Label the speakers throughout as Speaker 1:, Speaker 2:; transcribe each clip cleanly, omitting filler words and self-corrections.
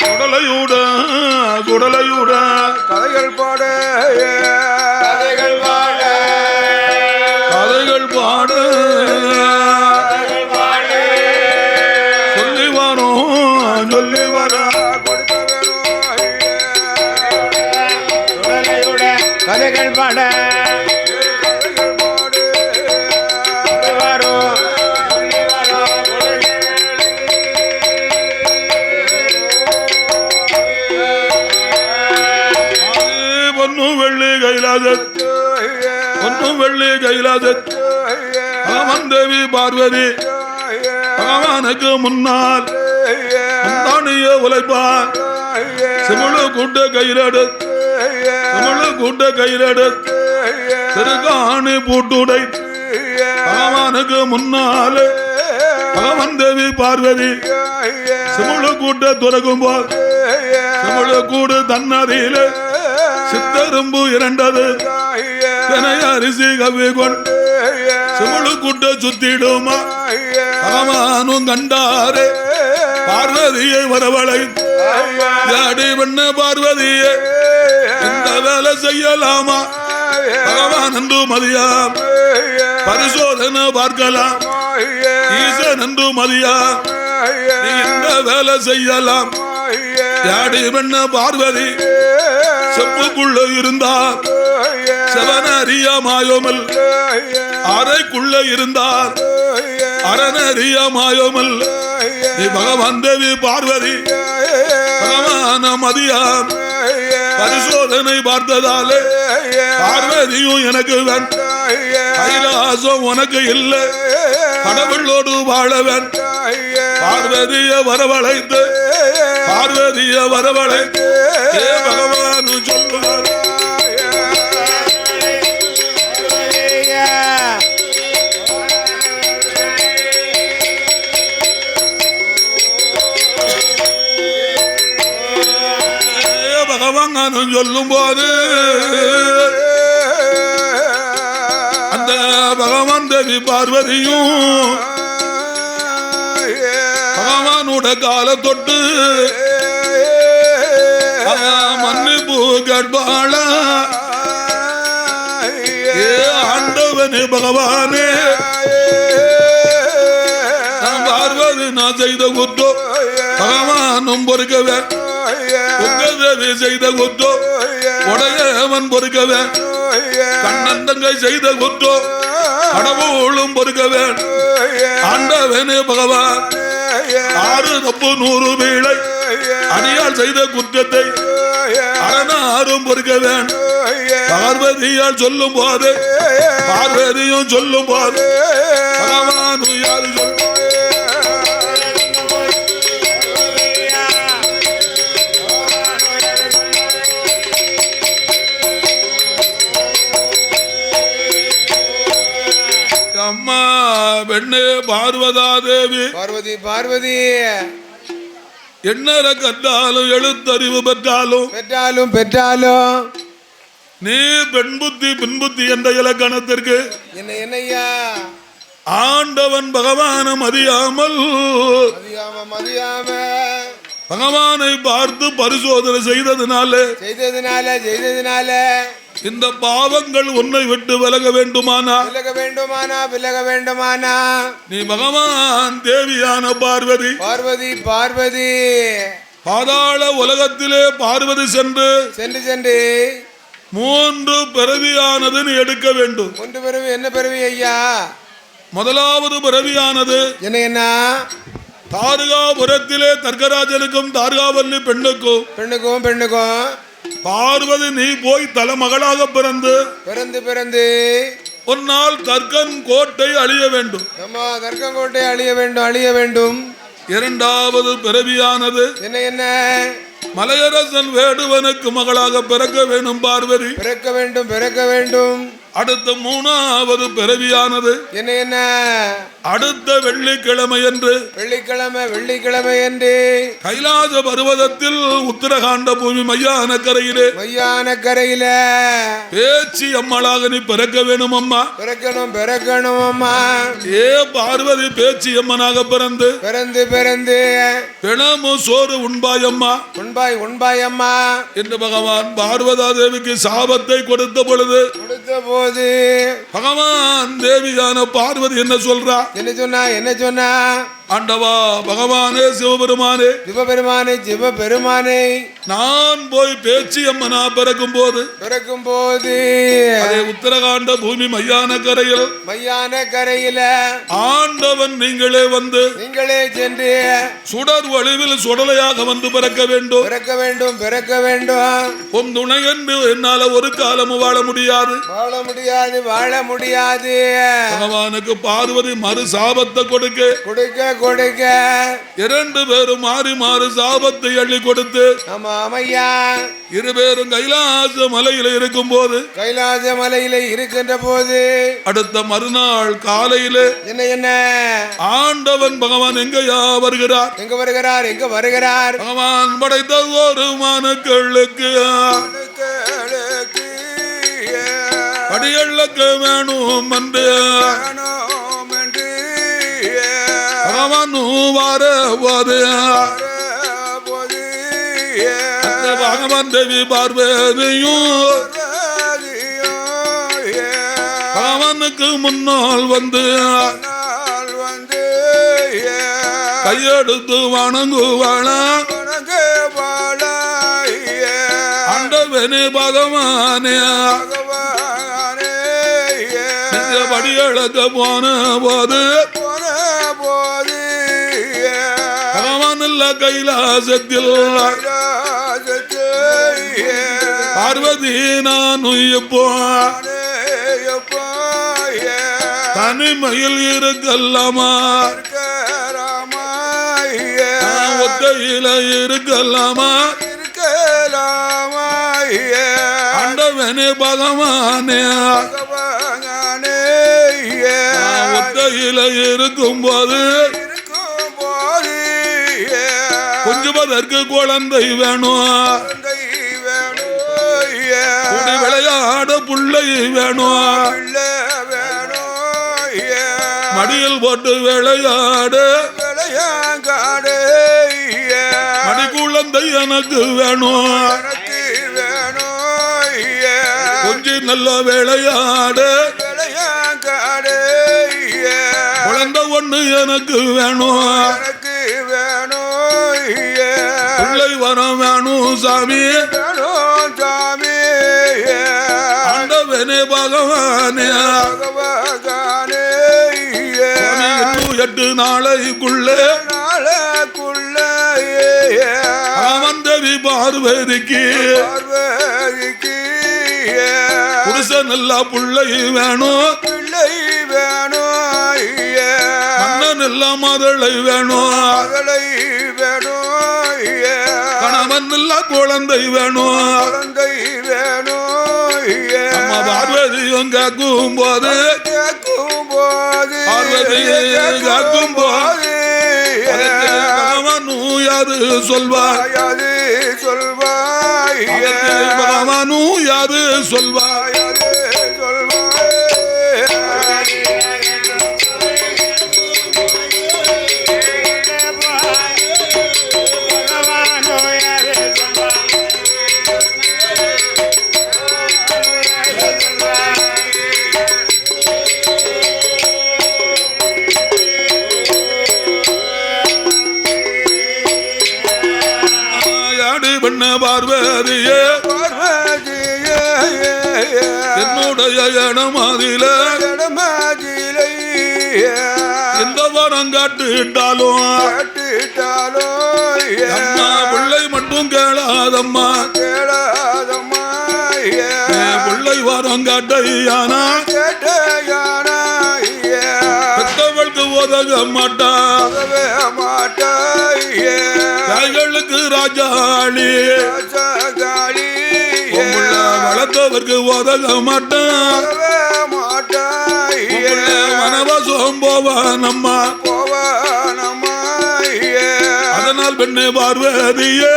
Speaker 1: சுடலையூட சுடலையூட
Speaker 2: கதைகள் பாட
Speaker 3: கதைகள் பாட
Speaker 1: கதைகள் பாட சொல்லி வரும் சொல்லி வர
Speaker 2: கொடுக்க
Speaker 3: சுடலையுட கதைகள் பாட
Speaker 1: ஒன்னும் வெள்ளி கைலாசத் பகவான் தேவி பார்வதி பகவானுக்கு முன்னால் தானிய உழைப்பான் சிமுழு கூட்ட கையிலடு சிமுழு கூட்ட கையிலடு திருக்காணி பூட்டுடை பகவானுக்கு முன்னால் பகவான் தேவி பார்வதி சிமுழு கூட்ட துறக்கும் போது சிமுழு கூடு தன்னதியில சித்தரும்பு இரண்டது அரிசி கவி கொண்டு சிமுழு கூட்ட சுத்திடுமா பகவானும் கண்டாரே பார்வதியை வரவழை ஜாடி பண்ண பார்வதியை இந்த வேலை செய்யலாமா பகவான் என்று மதியாம் பரிசோதனை பார்க்கலாம் ஈசன் என்று மதியாம் நீ இந்த வேலை செய்யலாம் ஜாடி பண்ண பார்வதி செப்புக்குள்ள இருந்தார் செவன அறியாமாயோமல் அறைக்குள்ள இருந்தார் அரண அறியாமாயோமல் நீ பகவான் தேவி பார்வதி பகவான மதியாம் பரிசோதனை பார்த்ததாலே பார்வதியும் எனக்கு கைலாசம் உனக்கு இல்லை கடவுளோடு வாழவன் பார்வதிய வரவழைத்து பார்வதிய வரவழைத்து பகவான் சொல்லுவார் பகவான் சொல்லும் போது அந்த பகவான் தேவி பார்வதியும் பகவானோட கால தொட்டு மன்னிப்பு கட்பாள ஆண்டவனே பகவானே பார்வதி நான் செய்த குத்தோ பகவானும் பொறுக்கவே உங்கதேவி செய்த குத்தோ உடையவன் பொறுக்கவே கண்ணன் தங்கை செய்த குத்தோ கடவுளும் பொறுக்கவே ஆண்டவனே பகவான் 6 தப்பு 100 வீழை அடியால் செய்த குற்றத்தை அரணாரும் பொறுக்க வேண்டும் பார்வதியால் சொல்லும் போது பார்வதியும் சொல்லும் போது பகவான் யாரு சொல்லும் அம்மா பெண்ணே பார்வதா தேவி
Speaker 2: பார்வதி பார்வதி
Speaker 1: என்ன கற்றாலும் எழுத்தறிவு பெற்றாலும் நீ பெண் புத்தி பின் புத்தி என்ற இலக்கணத்திற்கு
Speaker 2: என்னையா
Speaker 1: ஆண்டவன் பகவானும் அறியாமல் பகவானை பார்த்து பரிசோதனை செய்ததினால இந்த பாவங்கள் உன்னை விட்டு விலக வேண்டுமானா நீ பகவான் தேவியான பார்வதி பாதாள உலகத்திலே பார்வதி சென்று 3 பிறவியானது நீ எடுக்க வேண்டும்.
Speaker 2: 3 பிறவி என்ன பிறவி ஐயா?
Speaker 1: முதலாவது பிறவியானது
Speaker 2: என்ன?
Speaker 1: தாரகாபுரத்திலே தர்கராஜனுக்கும் தாரகாவல்லி பெண்ணுக்கும் பார்வதி நீ போய் தலைமகளாக பிறந்து ஒரு நாள் தர்கன் கோட்டை அழிய வேண்டும்.
Speaker 2: அழிய வேண்டும்.
Speaker 1: இரண்டாவது பிறவியானது
Speaker 2: என்ன?
Speaker 1: மலையரசன் வேடுவனுக்கு மகளாக பிறக்க வேண்டும். பார்வதி
Speaker 2: பிறக்க வேண்டும்.
Speaker 1: அடுத்த 3வது பிறவியானது
Speaker 2: என்ன என்ன
Speaker 1: அடுத்த வெள்ளிக்கிழமை என்று
Speaker 2: வெள்ளிக்கிழமை என்று
Speaker 1: கைலாச பர்வதத்தில் உத்தரகாண்ட பூமி மையான கரையிலே பேச்சி அம்மளாக நீ பிறக்க வேணும் அம்மா.
Speaker 2: பிறக்கணும் அம்மா.
Speaker 1: ஏ பார்வதி பேச்சி அம்மனாக பிறந்து பிணமும் சோறு உண்பாய் அம்மா
Speaker 2: உண்பாய் அம்மா
Speaker 1: என்று பகவான் பார்வதா தேவிக்கு சாபத்தை கொடுத்த போது பகவான் தேவியான பார்வதி என்ன சொல்றா?
Speaker 2: என்ன சொன்னா?
Speaker 1: ஆண்டவா பகவானே சிவபெருமானே நான் போய் பேச்சி அம்மனா பிறக்கும் போது உத்தரகாண்ட பூமி மையான கரையில் ஆண்டவன் நீங்களே சென்று சுடர் வடிவில் சுடலையாக வந்து பிறக்க வேண்டும். உன் துணை என்று என்னால ஒரு காலமும் வாழ முடியாது. பகவானுக்கு பார்வதி மறு சாபத்தை கொடுக்க 2 பேரும் மாறி சாபத்தை அள்ளி கொடுத்து இருபேரும் கைலாச மலையில இருக்கின்ற போது அடுத்த மறுநாள் காலையிலே என்ன ஆண்டவன் பகவான் எங்க வருகிறார்? பகவான் படைத்த ஒரு மனுக்களுக்கு படியளுக்கு வேணும் என்று பகவான் தேவி பார்வதியும் பகவானுக்கு முன்னால் வந்து கையெடுத்து வணங்குவாளா ஆண்டவனே பகவானே படியளக்க போன போது கைலாசத்தில் பார்வதி நான் தனிமையில் இருக்கலாமா ஒத்தையில இருக்கலாமா ஆண்டவனே பகவானே ஒத்தையில இருக்கும் போது கொஞ்சுவதற்கு குழந்தை வேணும், விளையாட பிள்ளை வேணும், மடியில் போட்டு விளையாடு மடி குழந்தை எனக்கு வேணும், கொஞ்சம் நல்ல விளையாடு குழந்தை ஒண்ணு எனக்கு வேணும், பிள்ளை வரம் வேணும் சாமி ஆண்டவனே பகவானே 8 நாளைக்குள்ளே தேவி பார்வதிக்கு புருஷன் நல்லா பிள்ளை வேணும், மன்னன் எல்லாம் மதளை வேணும், கணவன் எல்லாம் குழந்தை வேணும், பார்வதியும் கேட்கும் போது பகவானும் யாது சொல்வாய் பகவானும் யாது சொல்வாய் பார்வதியே என்னுடைய இடமாதிலே எந்த வரம் காட்டிட்டாலும் அம்மா பிள்ளை மட்டும் கேளாதம்மா, பிள்ளை வரம் காட்டையானா பெத்தவளுக்கு உதக மாட்டா, தாய்களுக்கு ராஜாளி வளர்த்த அதற்கு உதக மாட்டான் வனவாசம் போவானம்மா அதனால் பெண்ணே பார்வதியே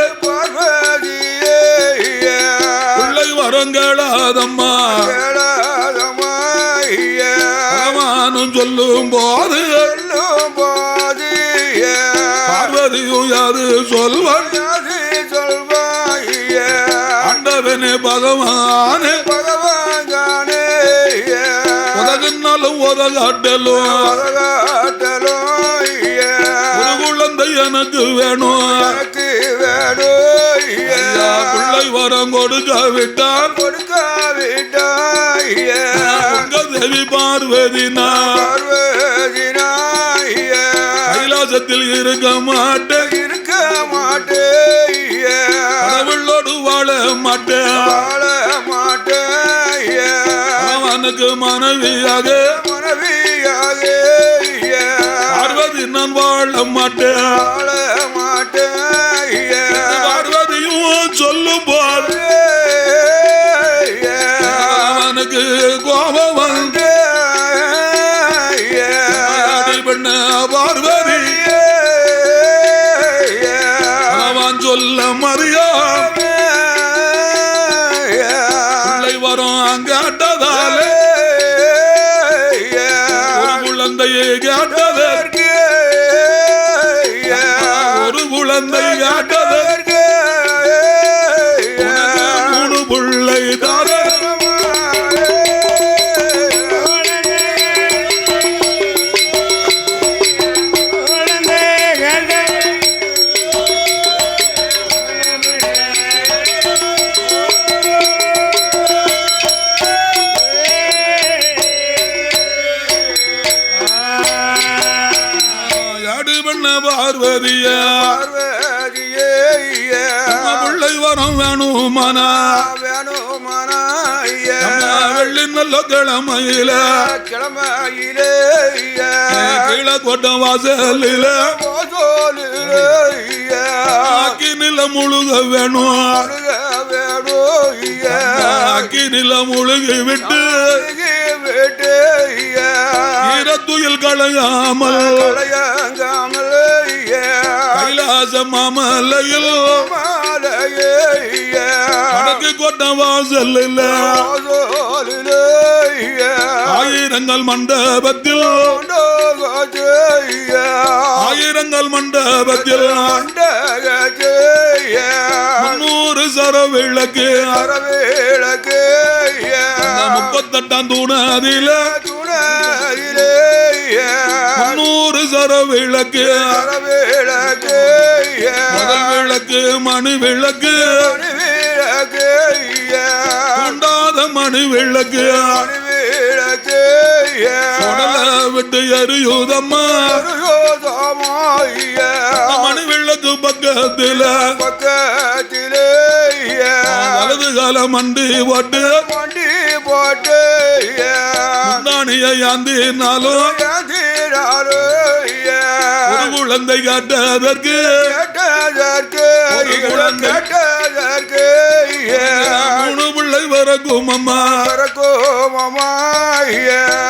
Speaker 1: பிள்ளை வரங்களாதம்மா அவனும் சொல்லும் போது பார்வதியும் யாது சொல்வான் ஆண்டவனே பகவானே உதகுன்னாலும் உதகாட்டலும் ஒரு குழந்தை எனக்கு வேணும் பிள்ளை வரம் கொடுக்காவிட்டான் தேவி பார்வதி கைலாசத்தில் இருக்க மாட்டேன் கடவுளோடு வாழ மாட்டேன் அவனுக்கு மனைவியாக பார்வதி நான் வாழ மாட்டேன் பார்வதியும் சொல்லும் போது அவனுக்கு கோபம் வந்து பெண்ண பார்வதி அவன் சொல்ல மறியா பிள்ளை வரும் அங்காட்டதாலே ஒரு குழந்தையை கேட்டதற்கு ஒரு குழந்தை கேட்டதற்கு மூணு பிள்ளை தார பார்வதியே பிள்ளை வரம் வேணுமானா வெள்ளி நல்ல கிழமையில கீழே கோட்டம் வாசலில அக்கினில முழுக வேணும் அக்கினில முழுகி விட்டு ஈரத்துயில் களையாமல் கைலாச மாமலையில் வடக்கு கோட்ட வாசல் ஆயிரங்கள் மண்டபத்தில் ஆயிரங்கள் மண்டபத்தில் 300 சரவிளக்கு 38 தூணதில 300 சரவிளக்கு முதல் விளக்கு மணி விளக்கு உண்டாத மணி விளக்கு உடல விட்டு எரியுதம்மா மணி விளக்கு பக்கத்தில் வலது கால மண்டி போட்டு முந்தானியை யாந்தினாலும் ஒரு குழந்தை காட்டதற்கு மூணு பிள்ளை வரக்கும் அம்மா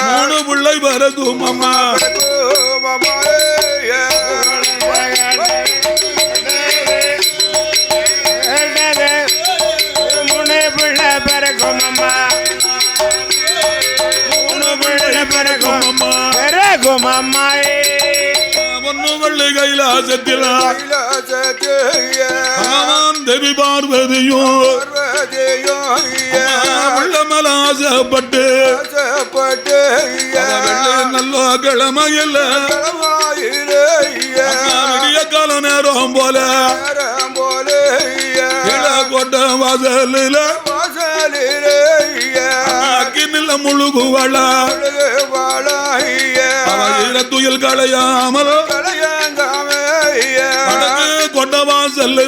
Speaker 1: மூணு பிள்ளை வரக்கும் அம்மா பொன்னுவள்ளி கைலாசத்தில் தேவி பார்வதியும் உள்ளமல ஆசைப்பட்டு நல்ல கிழமையில் விடிய கால நேரம் போல கோட்ட வாசலில் அக்கினில முழுகுவள துயில் களையாமல் கொண்ட வாசல்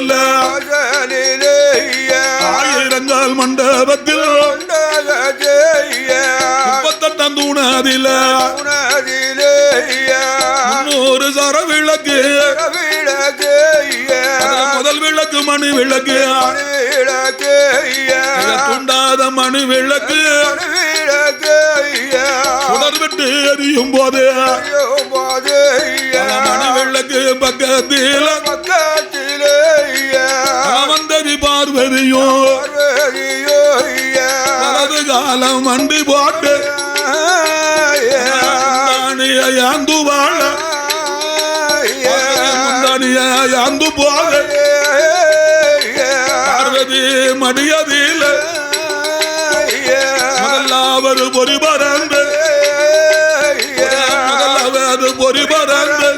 Speaker 1: ஆயிரங்கால் மண்டபத்தில் 38 தூணதில 300 சரவிளக்கு முதல் விளக்கு மணி விளக்கு துண்டாத மணி விளக்கு சுடர் விட்டு எரியும் போது மணி விளக்கு பக்கத்தில் வந்தது பார்வதியும் வலது காலம் வண்டி போட்டு யாந்து வாழ யாந்து போக பார்வதி மடியதில் முதலாவது பொறி பறந்து முதலாவது பொறி பறந்து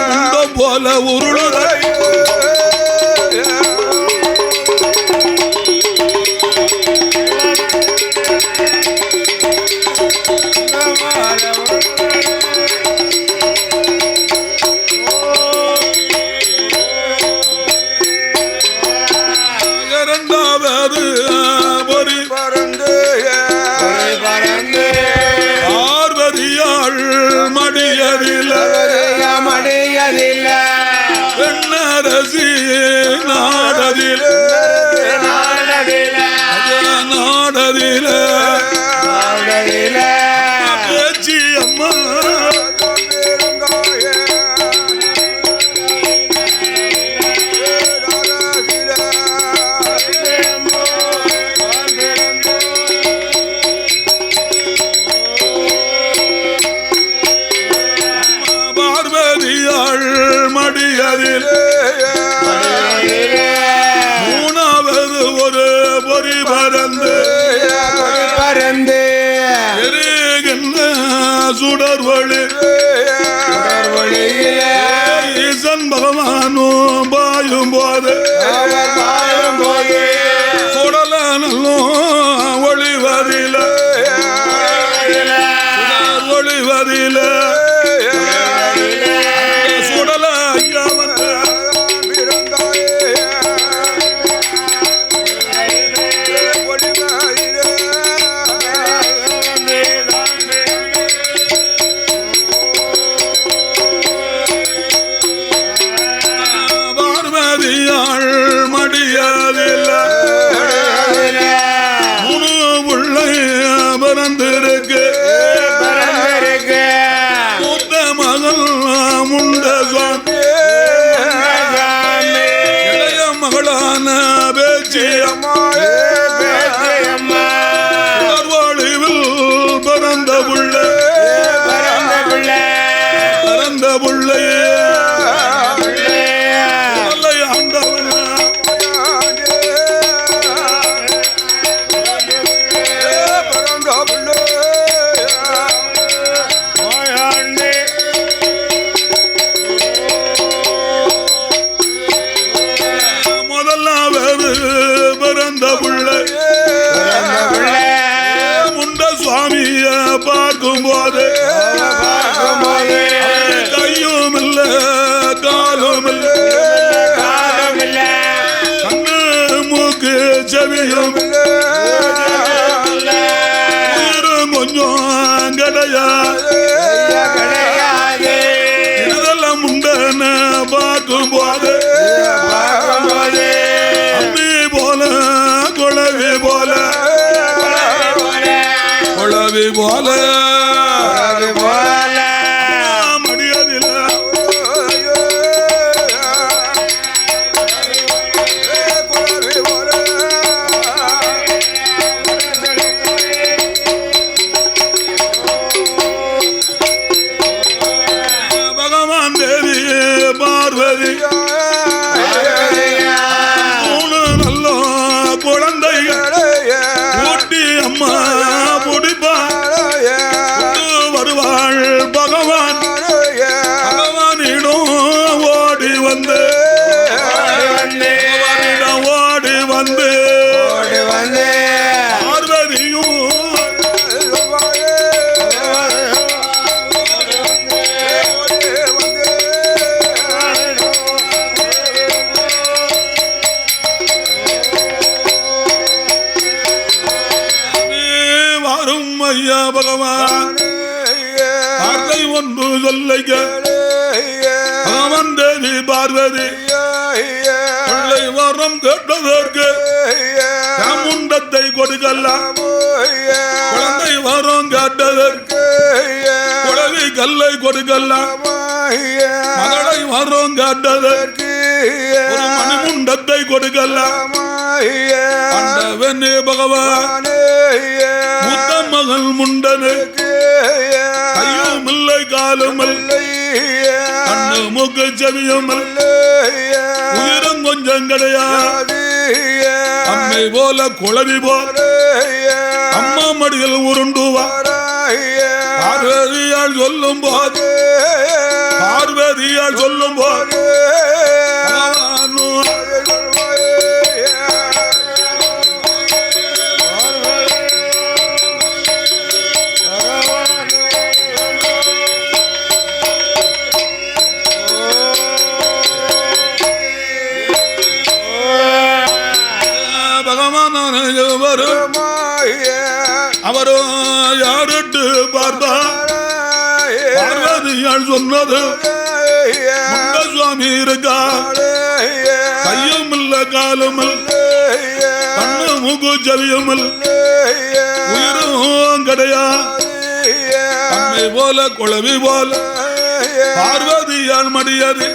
Speaker 1: முண்டம் போல உருளுதை பெண்ணரசி நாடதில் நாடதில் பேச்சி அம்மா பார்வதியாள் மடியதில் மூணாவது ஒரு பொறி பறந்து எரிகின்ற சுடர்வழி ஈசன் பகவானும் பாயும் போது சுடலும் ஒளிவதில ஒளிவதில சுடல ஐயா வந்து பார்வதியாள் மடியதில் முழு உள்ளே பிறந்திருக்கு மூத்த மகள் முண்ட சுவாமி இளைய மகளான பேச்சி உணர்வழிவில் பிறந்த புள்ள பிறந்த புள்ளையே ஆண்டவன் முதலாவது பிறந்த புள்ளை முண்ட சுவாமிய பார்க்கும் போது கையும் இல்ல காலும் இல்ல கண்ணு மூக்கு செவியும் உயிரும் கொஞ்சம் கிடையாது இதெல்லாம் முண்டன பார்க்கும் போது அம்மி போல குழவி போல குழவி போல மடியதில் பகவான் தேவி பார்வதி மூணு நல்ல குழந்தைகள் ஊட்டி அம்மா முடிப்பா வருவாள் பகவான் பகவானிடம் ஓடி வந்து ஓடி வந்து பார்வதியும் வரும் ஐயா பகவான் வார்த்தை ஒன்று சொல்லைக்க அவன் தேவி பார்வதி பிள்ளை வரம் கேட்டதற்கு முண்டத்தை கொடுக்கலாம். குழந்தை வரம் கேட்டதற்கு குழவி கல்லை கொடுக்கலாம். மகளை வரம் கேட்டதற்கு ஒரு மணிமுண்டத்தை கொடுக்கலாம். ஆண்டவனே பகவான் முத்த மகள் முண்டனுக்கு கையும் இல்லை காலும் இல்லை கண்ணு மூக்கு செவியும் உயிரும் கொஞ்சம் கிடையாது. அம்மை போல குழவி போல அம்மா மடியில் உருண்டுவார். பார்வதியால் சொல்லும் போது பார்வதியால் சொல்லும் போது அவரோ யாருட்டு பார்ப்பார். பார்வதியால் சொன்னது சுவாமி இருக்கா கையும் இல்ல காலும் கண்ணு மூக்கு செவியும் உயிரும் கிடையாது. அம்மை போல குழவி போல பார்வதியால் மடியது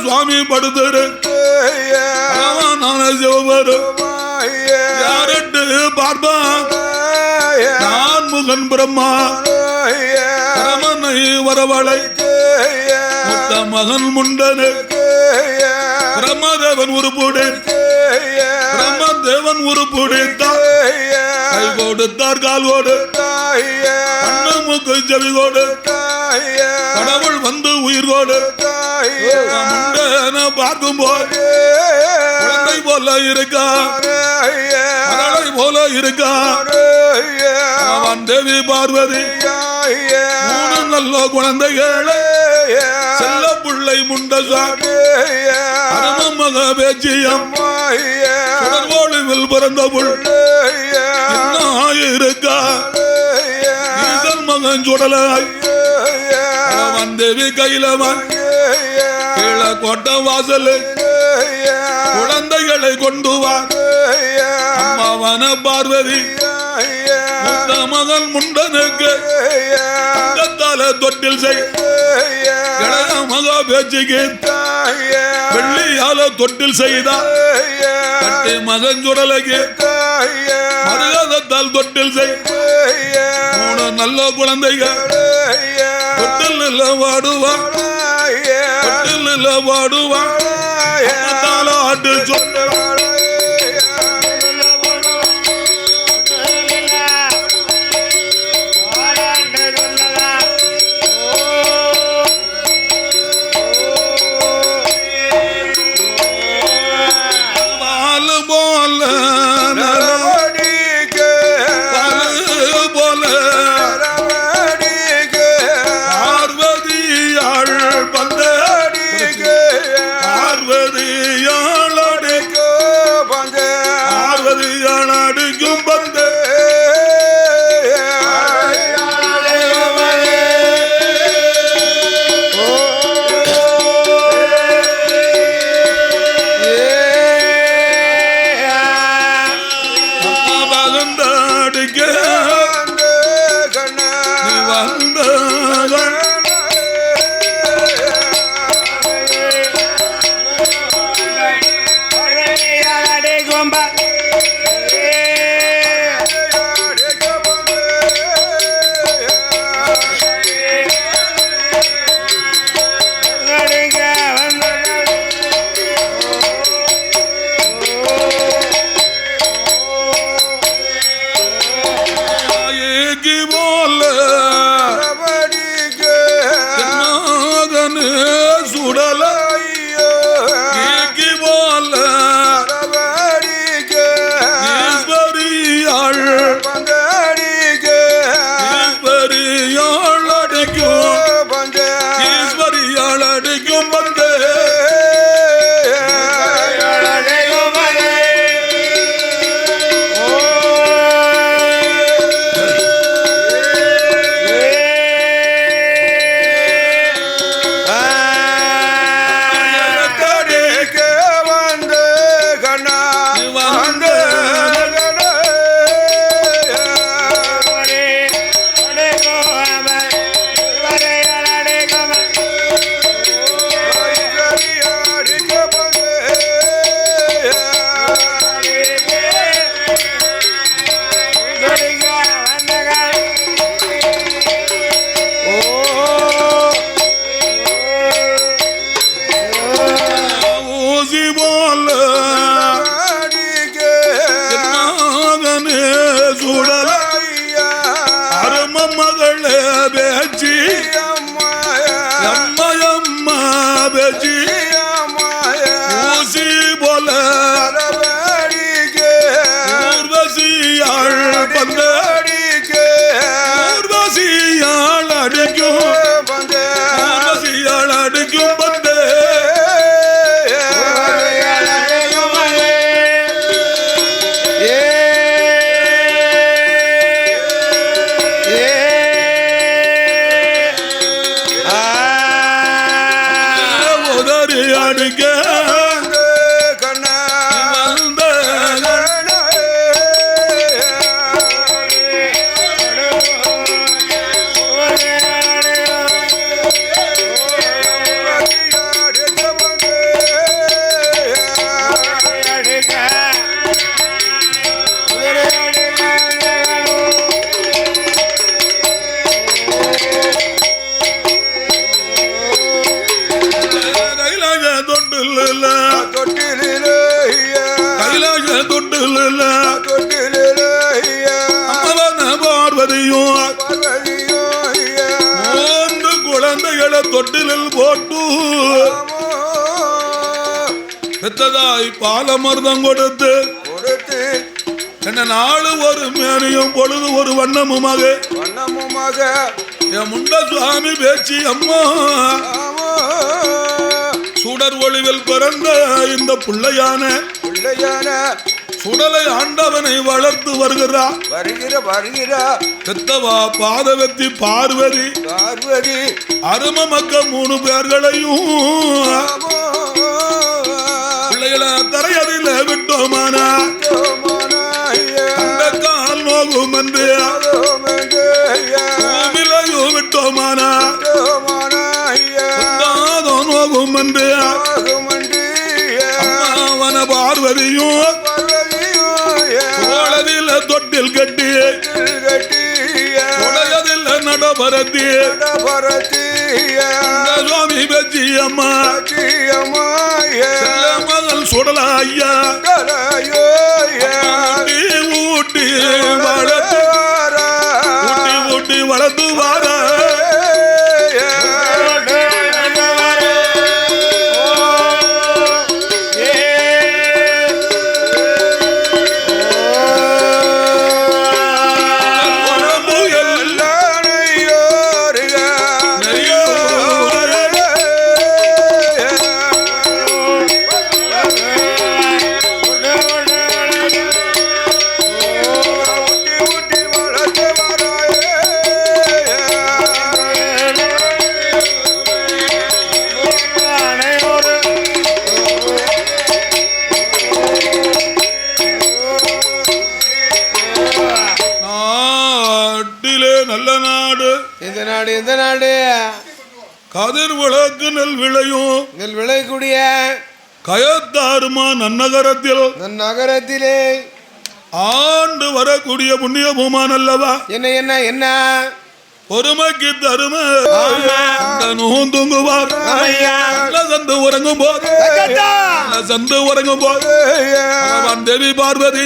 Speaker 1: சுவாமி படுத்துரு சிவபரு யாருட்டு பார்ப்பான். நான் முகன் பிரம்மா பரமனை வரவழை முத்த மகன் முண்டனு பிரம்மதேவன் உருப்புடே பிரம்மதேவன் உருப்புடைத்தார். கை கொடுத்தார் கால் கோடு கண்ணு மூக்கு செவி கோடு கடவுள் வந்து உயிர் கோடு முண்டன பார்க்கும் போது குழந்தை போல இருக்கா மகளை போல இருக்கா. அவன் தேவி பார்வதி மூணு நல்ல குழந்தைகளை செல்ல பிள்ளை முண்டசாமி அரும மக பேச்சியம் சுடர்கோழிவில் பிறந்த புள் இருக்கா. ஈசன் மகன் சுடலாய் அவன் தேவி கையிலவன் கீழ கோட்ட வாசல் குழந்தைகளை கொண்டு வா. அம்மாவன பார்வதி முத்த மகன் முண்டனுக்கு தங்கத்தால தொட்டில் செய் இளைய மகா பேச்சுக்கு வெள்ளியால தொட்டில் செய்தா. கட்டி மகன் சுடலைக்கு மருகதத்தால் தொட்டில் செய். மூணு நல்ல குழந்தைகள் தொட்டில் இல்ல வாடுவா தொட்டில் இல்ல வாடுவா ஆட்டு சொல்ல அம்ம மகளே பேச்சி அம்மா அம்மா பேச்சி ஊசி போல ஊர்வசியாள் பந்த ஊர்வசியாள் அடிக்கும் ஊர்வசியாள் அடிக்கும் பந்த குழந்தைகளை தொட்டிலில் போட்டு பெத்ததாய் பாலமர்தம் கொடுத்து என்ன நாள் ஒரு மேனியும் பொழுது ஒரு வண்ணமுமாக என் முண்ட சுவாமி பேச்சு அம்மா சுடர் ஒளிவில் பிறந்த இந்த பிள்ளையான சுடலை ஆண்டவனை வளர்த்து வருகிறார் பெத்தவா பாதவத்தி பார்வதி அரும மக்க 3 பேர்களையும் பிள்ளைகளை தரையதில் விட்டோமானா அந்த கால் நோகும் என்று விலையும் விட்டோமானா நோகும் என்று அம்மாவன பார்வதியும் தொட்டில் கட்டி உடையதில் நடபரத்தி சுவாமி பச்சி அம்மா மகள் சுடலா ஐயா ஊட்டி வளர்த்து ஊட்டி வளர்த்து வார கதிர் விளக்கு நெல் விளையக்கூடிய கயத்தாருமா நன்னகரத்திலே ஆண்டு வரக்கூடிய புண்ணிய பூமான் அல்லவா என்ன பொறுமைக்கு தரும தூங்குவார் சந்து உறங்கும் போது அவன் தேவி பார்வதி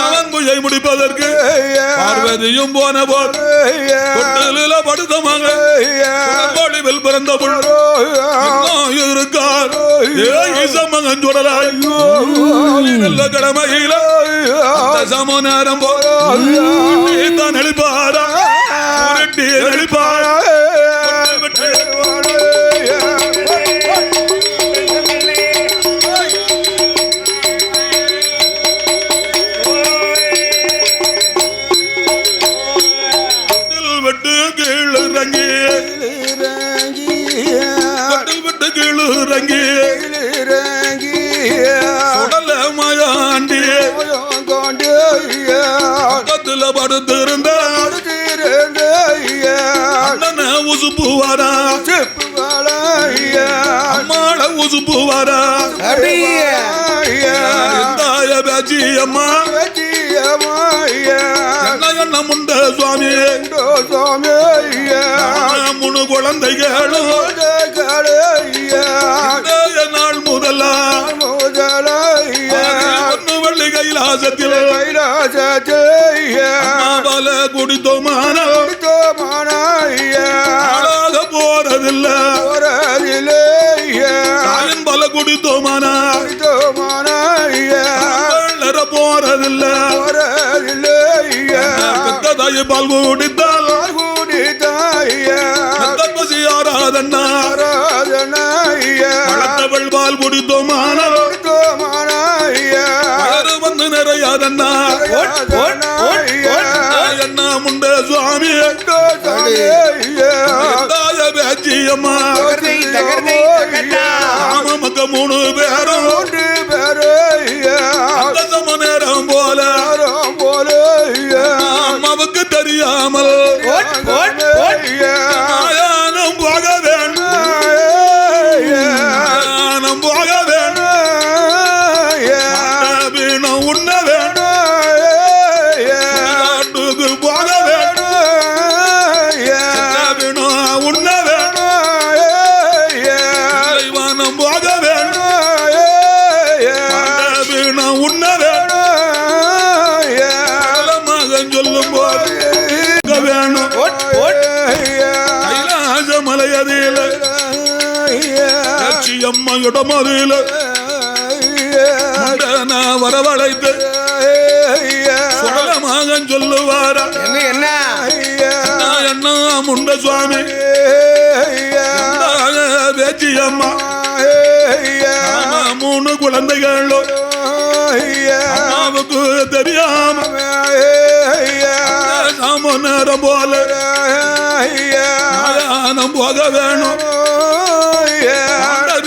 Speaker 1: அவன் குயை முடிப்பதற்கு பார்வதியும் போன போது படுத்தமாக கோழிவில் பிறந்த இருக்கார் மகன் சுடலாய் கடமையில சம நேரம் போதான் எழுப்பாரா படுத்திருந்த உசுப்புவாரா அம்மாட உசுப்புவாரா பேச்சி அம்மா என்ன முண்ட சுவாமி 3 குழந்தைகளும் நாள் முதலா வெள்ளி கைலாசத்தில் பல பல்ல குடித்தோமான போறதில்ல தாயின் பல குடித்தோமான போறதில்ல தாய் பால் குடித்தால் பசியாராதண்ணா வளர்த்தவள் பால் குடித்தோமான வந்து நிறையாதண்ணா என்ன முண்ட சுவாமி பேச்சியம்மா மக்க 3 பேரும் சம நேரம் போல அம்மாவுக்கு தெரியாமல் மாயானம் போக வேணும் போக வேணும் வீணம் உண்ண வேணும் நாட்டுக்கு போக வேணும் வீணம் உண்ண வேணும் போக வேணும் வீணம் உண்ண வேணும் மகன் சொல்லும் போது வேணும் கைலாச மலையதில அம்மையோட மதில வரவழைத்து மகன் சொல்லுவாரா
Speaker 2: என்ன
Speaker 1: என்ன முண்ட சுவாமி பேச்சி அம்மா 3 குழந்தைகள் அம்மாவுக்கு தெரியாம சம நேரம் போல மாயானம் போக வேணும்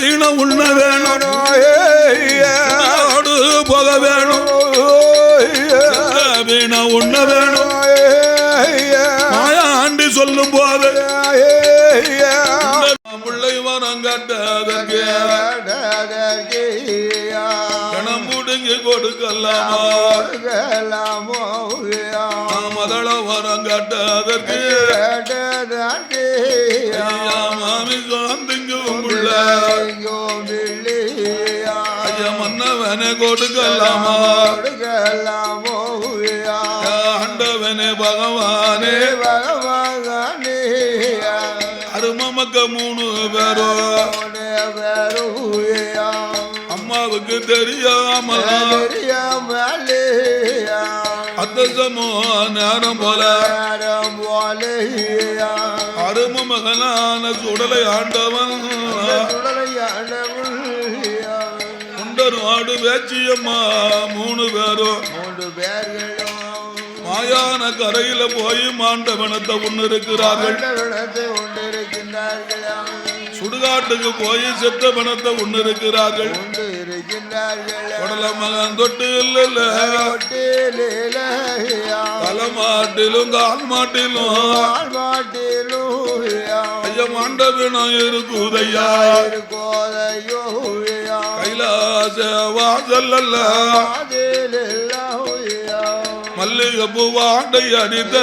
Speaker 1: வீணம் உண்ண வேணும் போக வேணும் வீணம் உண்ண வேணும் மாயாண்டி சொல்லும் போது பிள்ளை வரம் கட்டதற்கு கணம் முடுங்கி கொடுக்கலாமா மதள வரம் கட்டதற்கு மாமி சொந்தங்கும் புள்ள ஐயா மன்னவனை கொடுக்கலாமா ஆண்டவனே பகவானே அருமமக்க 3 பேரும் அம்மாவுக்கு தெரியாமல் அத்தசமோ நேரம் போல அரும மகனான சுடலை ஆண்டவன் நாடு வேச்சியம்மா 3 பேரும் மாயான கரையில போய் மாண்டவனத்தை ஒன்று இருக்கிறார்கள் சுடுகாட்டுக்கு போய் செத்த பணத்தை ஒன்று இருக்கிறார்கள் உடல மகன் தொட்டு இல்ல தலைமாட்டிலும் கால் மாட்டிலும் ஐயா மாண்டவனம் இருக்குதையா கைலாச வாசல் அல்ல மல்லிகைப்பூ வாண்டை அடித்த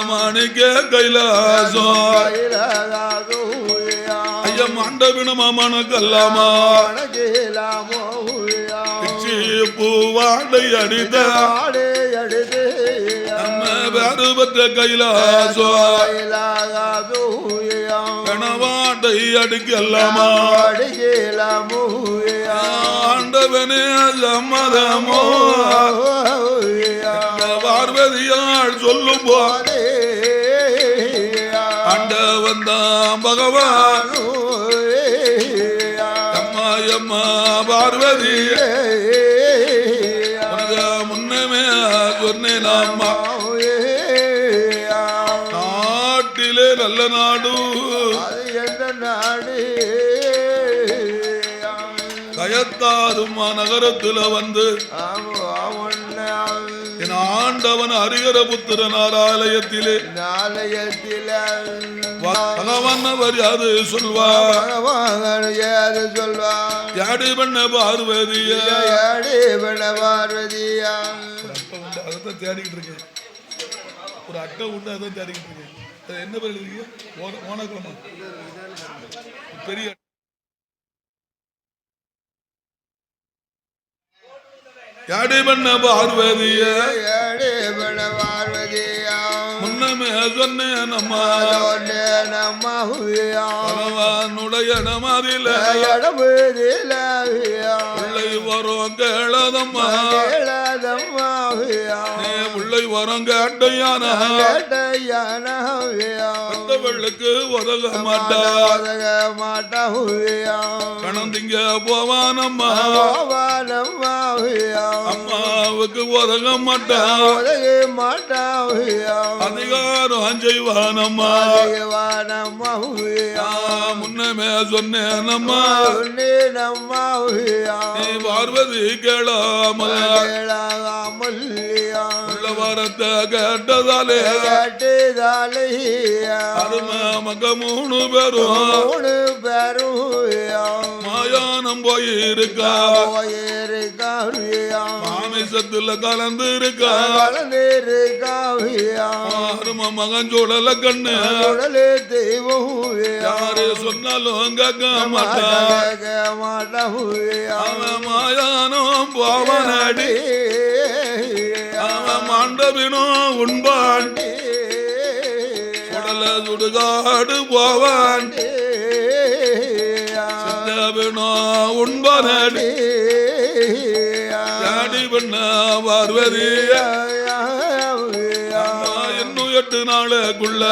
Speaker 1: மாணிக்க கைலாசம் ஐயா மாண்டவினமா மணக்கல்லாமா பூ வாண்டை அடித்த வேறு பெற்ற கைலாசம் கணவாண்டை அடிக்கல்லாமா ஆண்டவனே சம்மதமோ பார்வதியாள் சொல்லும் போதே ஆண்டவன் தான் பகவான் அம்மா அம்மா பார்வதி முன்னமே சொன்னேன் அம்மா நாட்டிலே நல்ல நாடு கயத்தாரும் நகரத்துல வந்து என் ஆண்டவன் ஹரிஹர புத்திரனார் ஆலயத்திலே பகவானவர் யாது சொல்வார் யாடி பண்ண பார்வதியா அதான் தேடிக்கிட்டு இருக்கேன் ஒரு அட்டை உண்டு அதான் தேடிக்கிட்டு இருக்கேன் என்ன பேர் எழுதிருக்கீங்க ஓனக்கிழமை பெரிய யாடி பண்ண பார்வதிய
Speaker 3: ஏடி பண்ண பார்வதியா
Speaker 1: முன்னமே சொன்னேன் அம்மா பகவானுடைய நமாதில பிள்ளை வரும் கேளதம்மா நீ பிள்ளை வரும் கேட்டையான வெள்ளுக்கு உதக மாட்டா கணந்திங்க போவானம்மா அம்மாவுக்கு உதக மாட்டா அதிகாரம் செய்வானம்மா முன்னமே சொன்னேனம்மா நீ பார்வதி கேளாமல் உள்ள வரத்தை கேட்டதாலே அரும மக 3 பேரும் மாயானம் போயிருக்கா மாமிசத்துல கலந்து இருக்கா அரும மகன் சூழல கண்ணு யாரு சொன்னாலும் கேட்க மாட்டான் அவன் மாயானம் போவனடி அவன் மாண்டவினும் உண்பான் சுடல சுடுகாடு போவான் சித்தவினும் உண்பானடி யாடி பண்ண பார்வதிய இன்னும் 8 நாளுக்குள்ள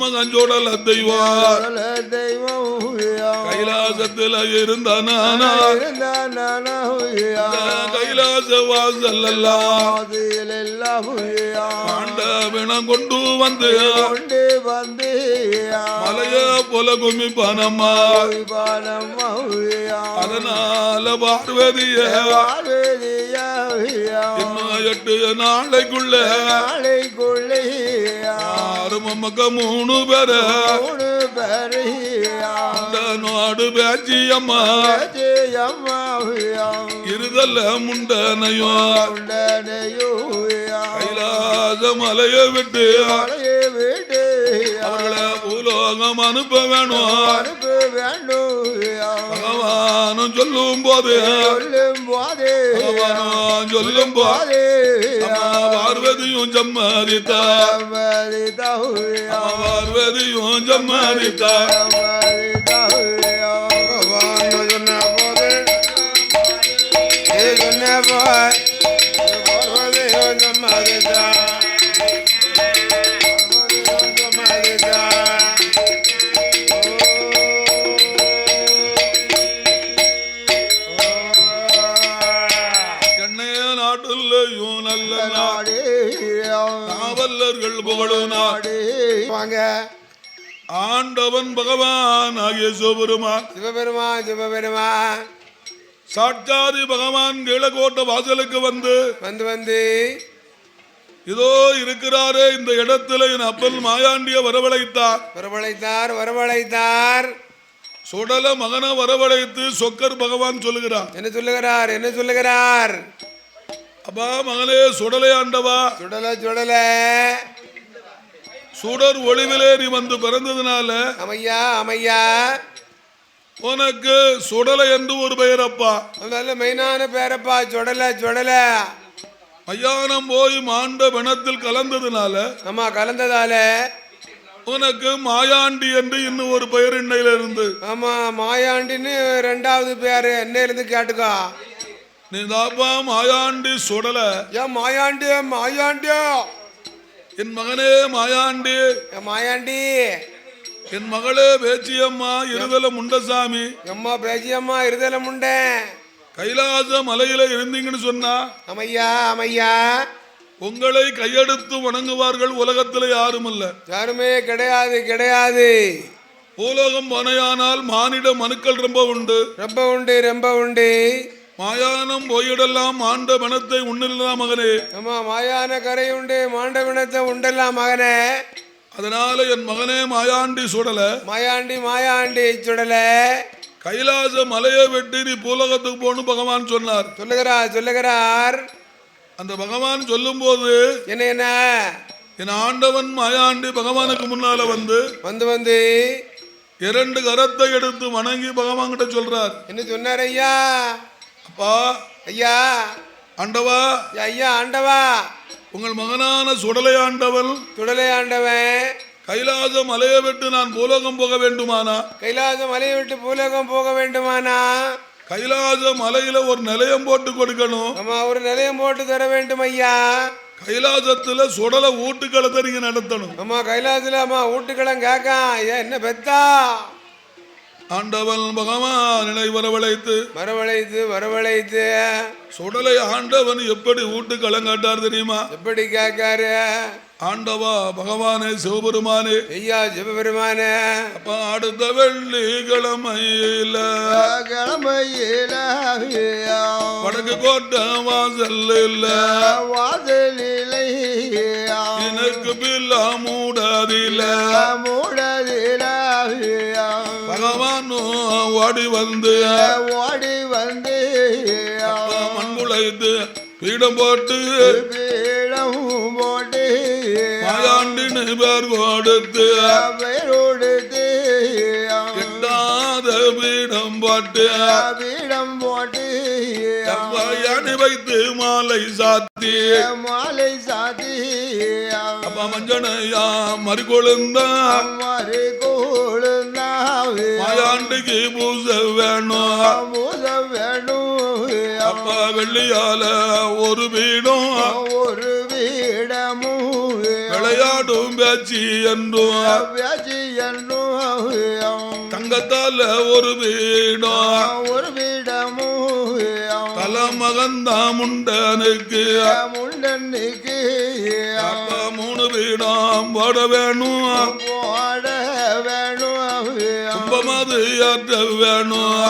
Speaker 1: மகன் சோடல தெய்வம் கைலாசத்துல இருந்தானா கைலாச வாசல் ஆண்டவினம் கொண்டு வந்து மலைய போல குமிப்பானம்மா அதனால பார்வதிய இன்னும் 8 நாளைக்குள்ள மக்க 3 பேரு நாடு பேச்சி அம்மா இருதல்ல முண்டனையும் கைலாச மலைய விட்டு அவர்களை பூலோகம் அனுப்ப வேணும் பகவானும் சொல்லும் போது சொல்லும் போது பார்வதியும் சம்மதித்தா பார்வதியும் சம்மதித்தா காவலர்கள் புகழும் நாடு
Speaker 2: வாங்க
Speaker 1: ஆண்டவன் பகவான் ஆகிய சிவபெருமான் சாட்சாதி பகவான் கீழக்கோட்டை வாசலுக்கு வந்து இதோ இருக்கிறாரே இந்த இடத்துல என் அப்பன் மாயாண்டிய வரவழைத்தார் சுடல மகன வரவழைத்து சொக்கர் பகவான் சொல்லுகிறார்
Speaker 2: என்ன சொல்லுகிறார்
Speaker 1: அப்பா மகளே சுடலை ஆண்டவா
Speaker 2: சுடல
Speaker 1: சுடர் ஒளிவிலே நீ வந்து பிறந்ததுனால
Speaker 2: அமையா
Speaker 1: உனக்கு சுடலை என்று ஒரு பெயர் அப்பா
Speaker 2: நல்ல மெயினான பேரப்பா சுடல
Speaker 1: மயானம் போய் மாண்ட பிணத்தில் கலந்ததால உனக்கு மாயாண்டி என்று இன்னும் ஒரு பெயர் இன்னையில இருந்து
Speaker 2: ஆமா மாயாண்டின்னு 2வது பேரு என்னையிலிருந்து கேட்டுக்கோ
Speaker 1: நீ தாப்பா மாயாண்டி சுடல
Speaker 2: மாயாண்டியா
Speaker 1: என் மகனே மாயாண்டி என் மகளே பேச்சியம்மா இருதல முண்டசாமி
Speaker 2: பேச்சியம்மா இருதல முண்டை
Speaker 1: கைலாச மலையில இருந்தீங்கன்னு சொன்னா
Speaker 2: அமையா
Speaker 1: உங்களை கையெடுத்து வணங்குவார்கள் உலகத்துல
Speaker 2: யாருமே கிடையாது
Speaker 1: பூலோகம் பனையானால் மானிட மனுக்கள் ரொம்ப உண்டு மாயானம் போயிடலாம் மாண்ட பிணத்தை உண்ணலாம் மகனே
Speaker 2: மாயான கரை உண்டு மாண்ட பிணத்தை உண்டலாம் மகனே
Speaker 1: அதனால என் மகனே மாயாண்டி சுடல கைலாச மலையை வெட்டி நீ பூலோகத்துக்கு போகணும் பகவான்
Speaker 2: சொல்லுகிறார்
Speaker 1: அந்த பகவான் சொல்லும் போது
Speaker 2: என்ன
Speaker 1: என் ஆண்டவன் மாயாண்டி பகவானுக்கு முன்னால வந்து
Speaker 2: 2
Speaker 1: கரத்தை எடுத்து வணங்கி பகவான் கிட்ட சொல்றார்
Speaker 2: என்ன சொன்னார் ஐயா
Speaker 1: அப்பா
Speaker 2: ஐயா
Speaker 1: ஆண்டவா,
Speaker 2: ஐயா ஆண்டவா,
Speaker 1: உங்கள் மகனான சுடலை ஆண்டவன்
Speaker 2: துடலை ஆண்டவன்
Speaker 1: கைலாச மலையை விட்டு நான் பூலோகம் போக வேண்டுமானா,
Speaker 2: கைலாச மலையை விட்டு பூலோகம் போக வேண்டுமானா,
Speaker 1: கைலாச மலையில ஒரு நிலையம் போட்டு கொடுக்கணும்.
Speaker 2: நம்ம ஒரு நிலையம் போட்டு தர வேண்டும் ஐயா.
Speaker 1: கைலாசத்துல சுடலை ஊட்டுக்களத்தை நீங்க நடத்தணும்.
Speaker 2: அம்மா கைலாசத்துல அம்மா வீட்டுக்களம் கேட்கா என்ன பெத்தா
Speaker 1: ஆண்டவன் பகவானை வரவழைத்து
Speaker 2: வரவழைத்து
Speaker 1: சுடலை ஆண்டவன் எப்படி ஊட்டுக்களம் காட்டார் தெரியுமா?
Speaker 2: எப்படி கேட்காரு?
Speaker 1: ஆண்டவா பகவானே சிவபெருமானே
Speaker 2: ஐயா சிவபெருமானே,
Speaker 1: அப்ப அடுத்த வெள்ளிக்கிழமையில வடக்கு கோட்டை வாசல் இல்ல, எனக்கு பில்லா மூடாதில பகவான் ஓடி வந்து மண்குலைத்து பீடம் போட்டு மாயாண்டின்னு பேர் கொடுத்து எட்டாத பீடம் போட்டு யானை வைத்து மாலை சாத்தி அப்ப மஞ்சனையா மறுகொழுந்தா மாயாண்டிக்கு பூசை வேணும். அப்ப வெள்ளியால ஒரு வீடும் விளையாடும் பேச்சு என்றும் தங்கத்தால ஒரு வீடும் தலமகந்தா முண்டனுக்கு அப்ப மூணு வீடம் போட வேணும். கும்பமது ஏற்ற வேணும்.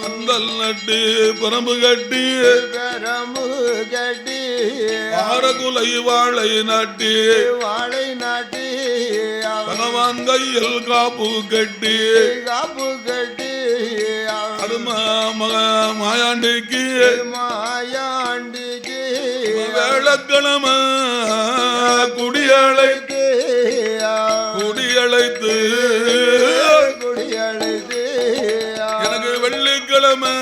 Speaker 1: அந்தல் நட்டு பரம்பு கட்டி ஆரகுலை வாழை நாட்டி பகவான் கையில் காப்பு கட்டி அது மாயாண்டிக்கு வேளக்கிழமை குடியழைத்து எனக்கு வெள்ளிக்கிழமை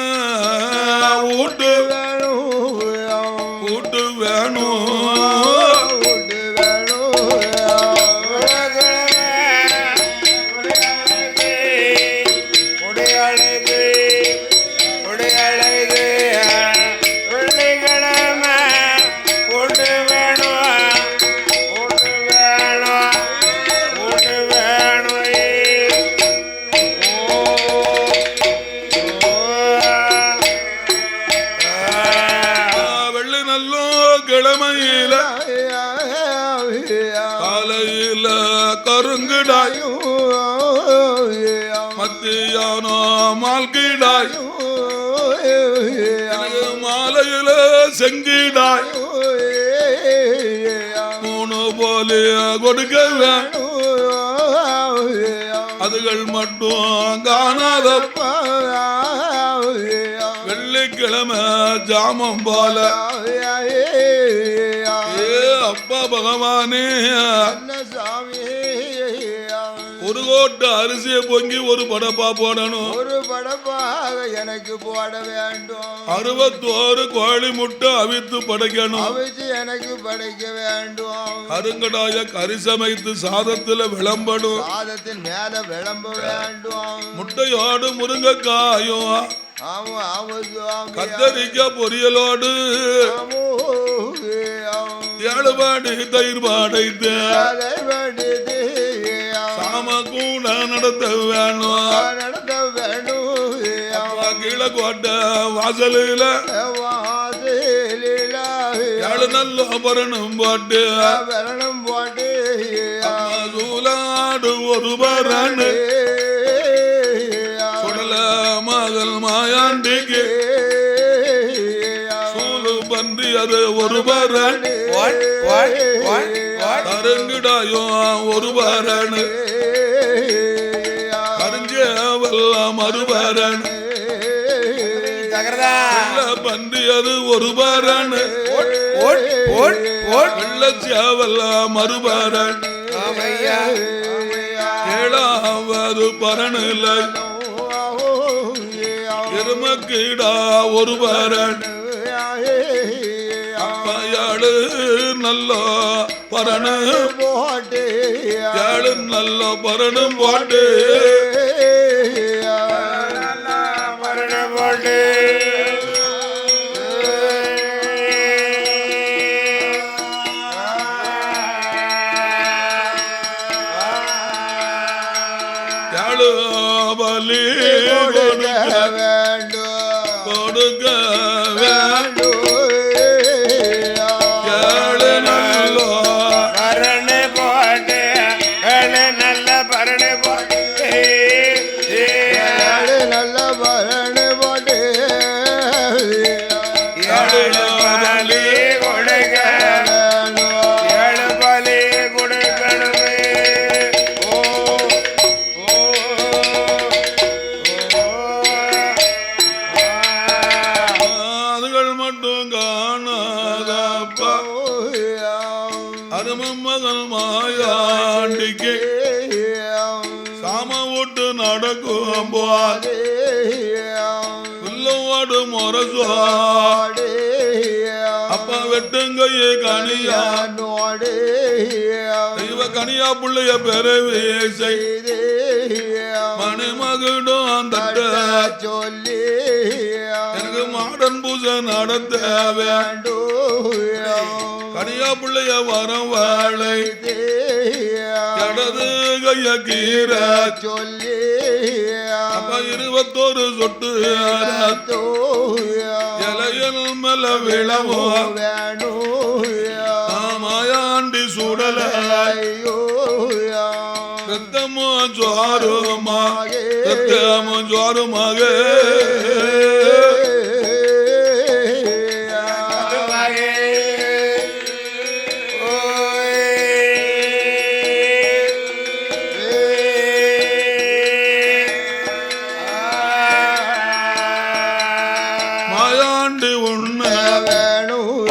Speaker 1: ஊட்டு வேணும். காலையில கருங்கிடாய் மத்தியானோ மால்கிடாய் மாலையில செங்கிடாய் மூணு போல கொடுக்க அதுகள் மட்டும் காணாதப்பா வெள்ளிக்கிழமை ஜாமம் போல அப்பா பகவானே ஒரு கோட்டை அரிசியை பொங்கி ஒரு படப்பா போடணும்.
Speaker 3: ஒரு படப்பாக எனக்கு போட வேண்டும்.
Speaker 1: 61 கோழி முட்டை அவித்து படைக்கணும்.
Speaker 3: அவிச்சு எனக்கு படைக்க வேண்டும்.
Speaker 1: கருங்கடாய கறி சமைத்து சாதத்துல விளம்படும்.
Speaker 3: சாதத்தின் மேல விளம்ப வேண்டும்.
Speaker 1: முட்டையோடு முருங்கைக்காயும் கத்தரிக்காய் பொரியலோடு 7 பாடி தயிர் பாடைத்து சாம கூட நடத்த வேணும். கீழே கோட்டை வாசலில 7 நல்ல பரணம் போட்டு சூலாடு ஒரு பரணு சுடல மகள் மாயாண்டிக்கு சூழு பன்றி அது ஒரு பரணு கருங்கிடாயும் ஒரு பரணு கருஞ்சேவல்ல மறுபரணு பன்றி அது ஒரு பரணு வெள்ளச்சேவல்ல மறுபரணு 7வது பரணில் எருமக்கீடா ஒரு பரண் அப்பயாளு நல்ல பரணு
Speaker 3: போட்டு
Speaker 1: ஏழு நல்ல பரணம் போட்டு ஏழு பலி கொடுக்க வேண்டும் ஏழு நல்ல
Speaker 2: பரணி போட்டு நல்ல பரணி போட்டு
Speaker 3: நல்ல பரணி போட்டு
Speaker 2: ஏழு பலி கொடுக்க ஏழு பலி கொடுக்கணுமே
Speaker 1: அதுகள் மட்டும் காணாதப்பா அருமம் மகள் மாயாண்டிக்கு சாம விட்டு நடக்கும் போது புல்லவாடு முரசா அப்பா வெட்டுங்கையே கனியா தெய்வ கனியா புள்ளைய பெறவேசை மணிமகிடும் அந்த
Speaker 3: சொல்லி
Speaker 1: எனக்கு மாடன் பூஜை நடத்த கனியா பிள்ளைய வரம் வாழை இடது கைய கீர
Speaker 3: சொல்லி
Speaker 1: அப்ப 21 சொட்டு இலையல் மேல விழவோ மாயாண்டி சுடலாய் ரத்தமோ ஜோருமா ரத்தமோ ஜோருமாக மாயாண்டி உண்ண வேணும்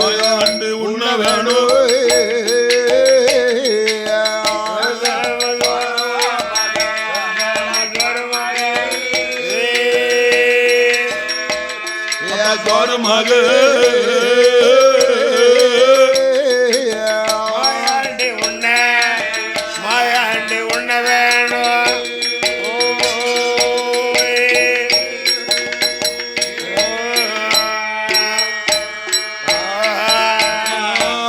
Speaker 1: ஜோருமாக
Speaker 2: மாயாண்டி உண்ண வேணும்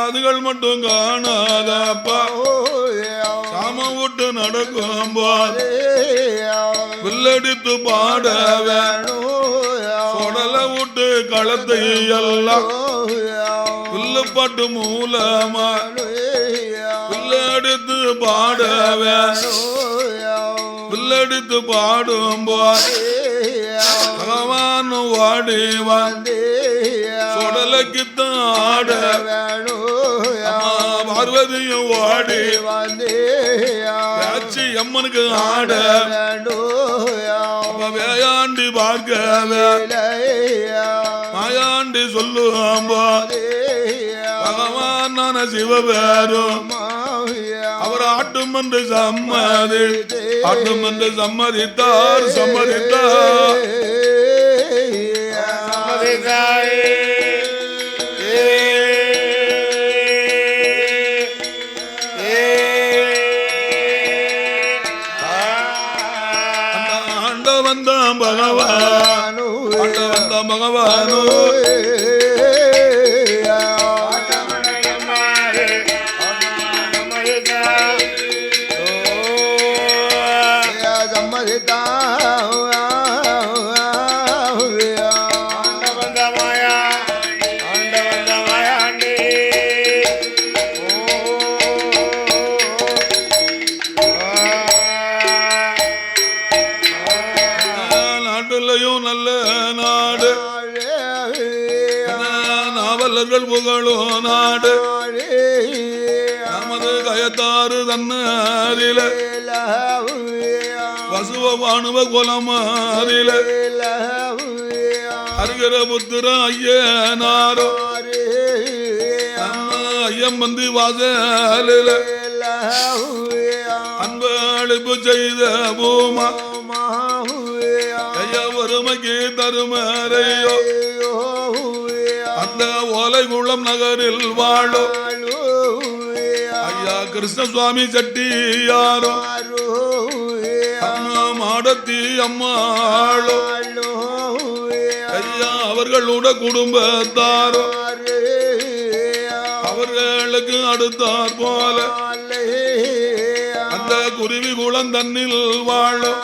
Speaker 1: அதுகள் மட்டும் காணாதப்பா சாம விட்டு நடக்கும் போது வில்லடித்து பாட சொடல விட்டு களத்தை எல்லாம் வில்லுப்பாட்டு மூலமா வில்லடித்து பாடவே வில்லடித்து பாடும் போது பகவான் வாடிவான் சொடலைக்குத்தான் ஆட பார்வதியும் வாடி காட்சி அம்மனுக்கு ஆட வேயாண்டி பார்க்க மாயாண்டி சொல்லுவான் பகவான் நான சிவபேரும் அவர் ஆட்டும் என்று சம்மதித்தார் ஆண்டவன் பகவானோ நாட்டுலையும் நல்ல நாடு நாவலர்கள் புகழோ நாடு நமது கயத்தாறு தன்னாரில வசுவ வாணுவ குலமாரில அருகர புத்திர ஐயனாரோ ஐயம்பந்தி வாசலில அன்பளிப்பு செய்த பூமா ஐயா வறுமை உனக்கு தருமறையோ அந்த ஓலைகுளம் நகரில் வாழும் ஐயா கிருஷ்ணசுவாமி செட்டியாரோ அம்மா மாடத்தி அம்மாளோ ஐயா அவர்களோட குடும்பத்தாரோ அவர்களுக்கு அடுத்தார் போல அந்த குருவி குளம் தன்னில் வாழும்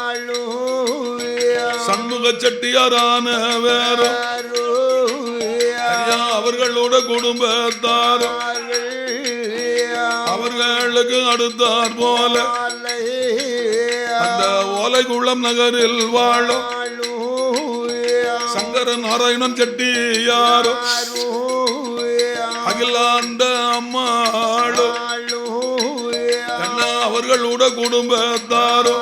Speaker 1: சண்முக செட்டியாரான வேற ஐயா அவர்களோட குடும்பத்தாரோ அவர்களுக்கு அடுத்தார் போல அந்த ஓலைகுளம் நகரில் வாழும் சங்கர நாராயணன் செட்டியாரோ அகிலாண்ட அம்மாளோ அவர்களோட குடும்பத்தாரோ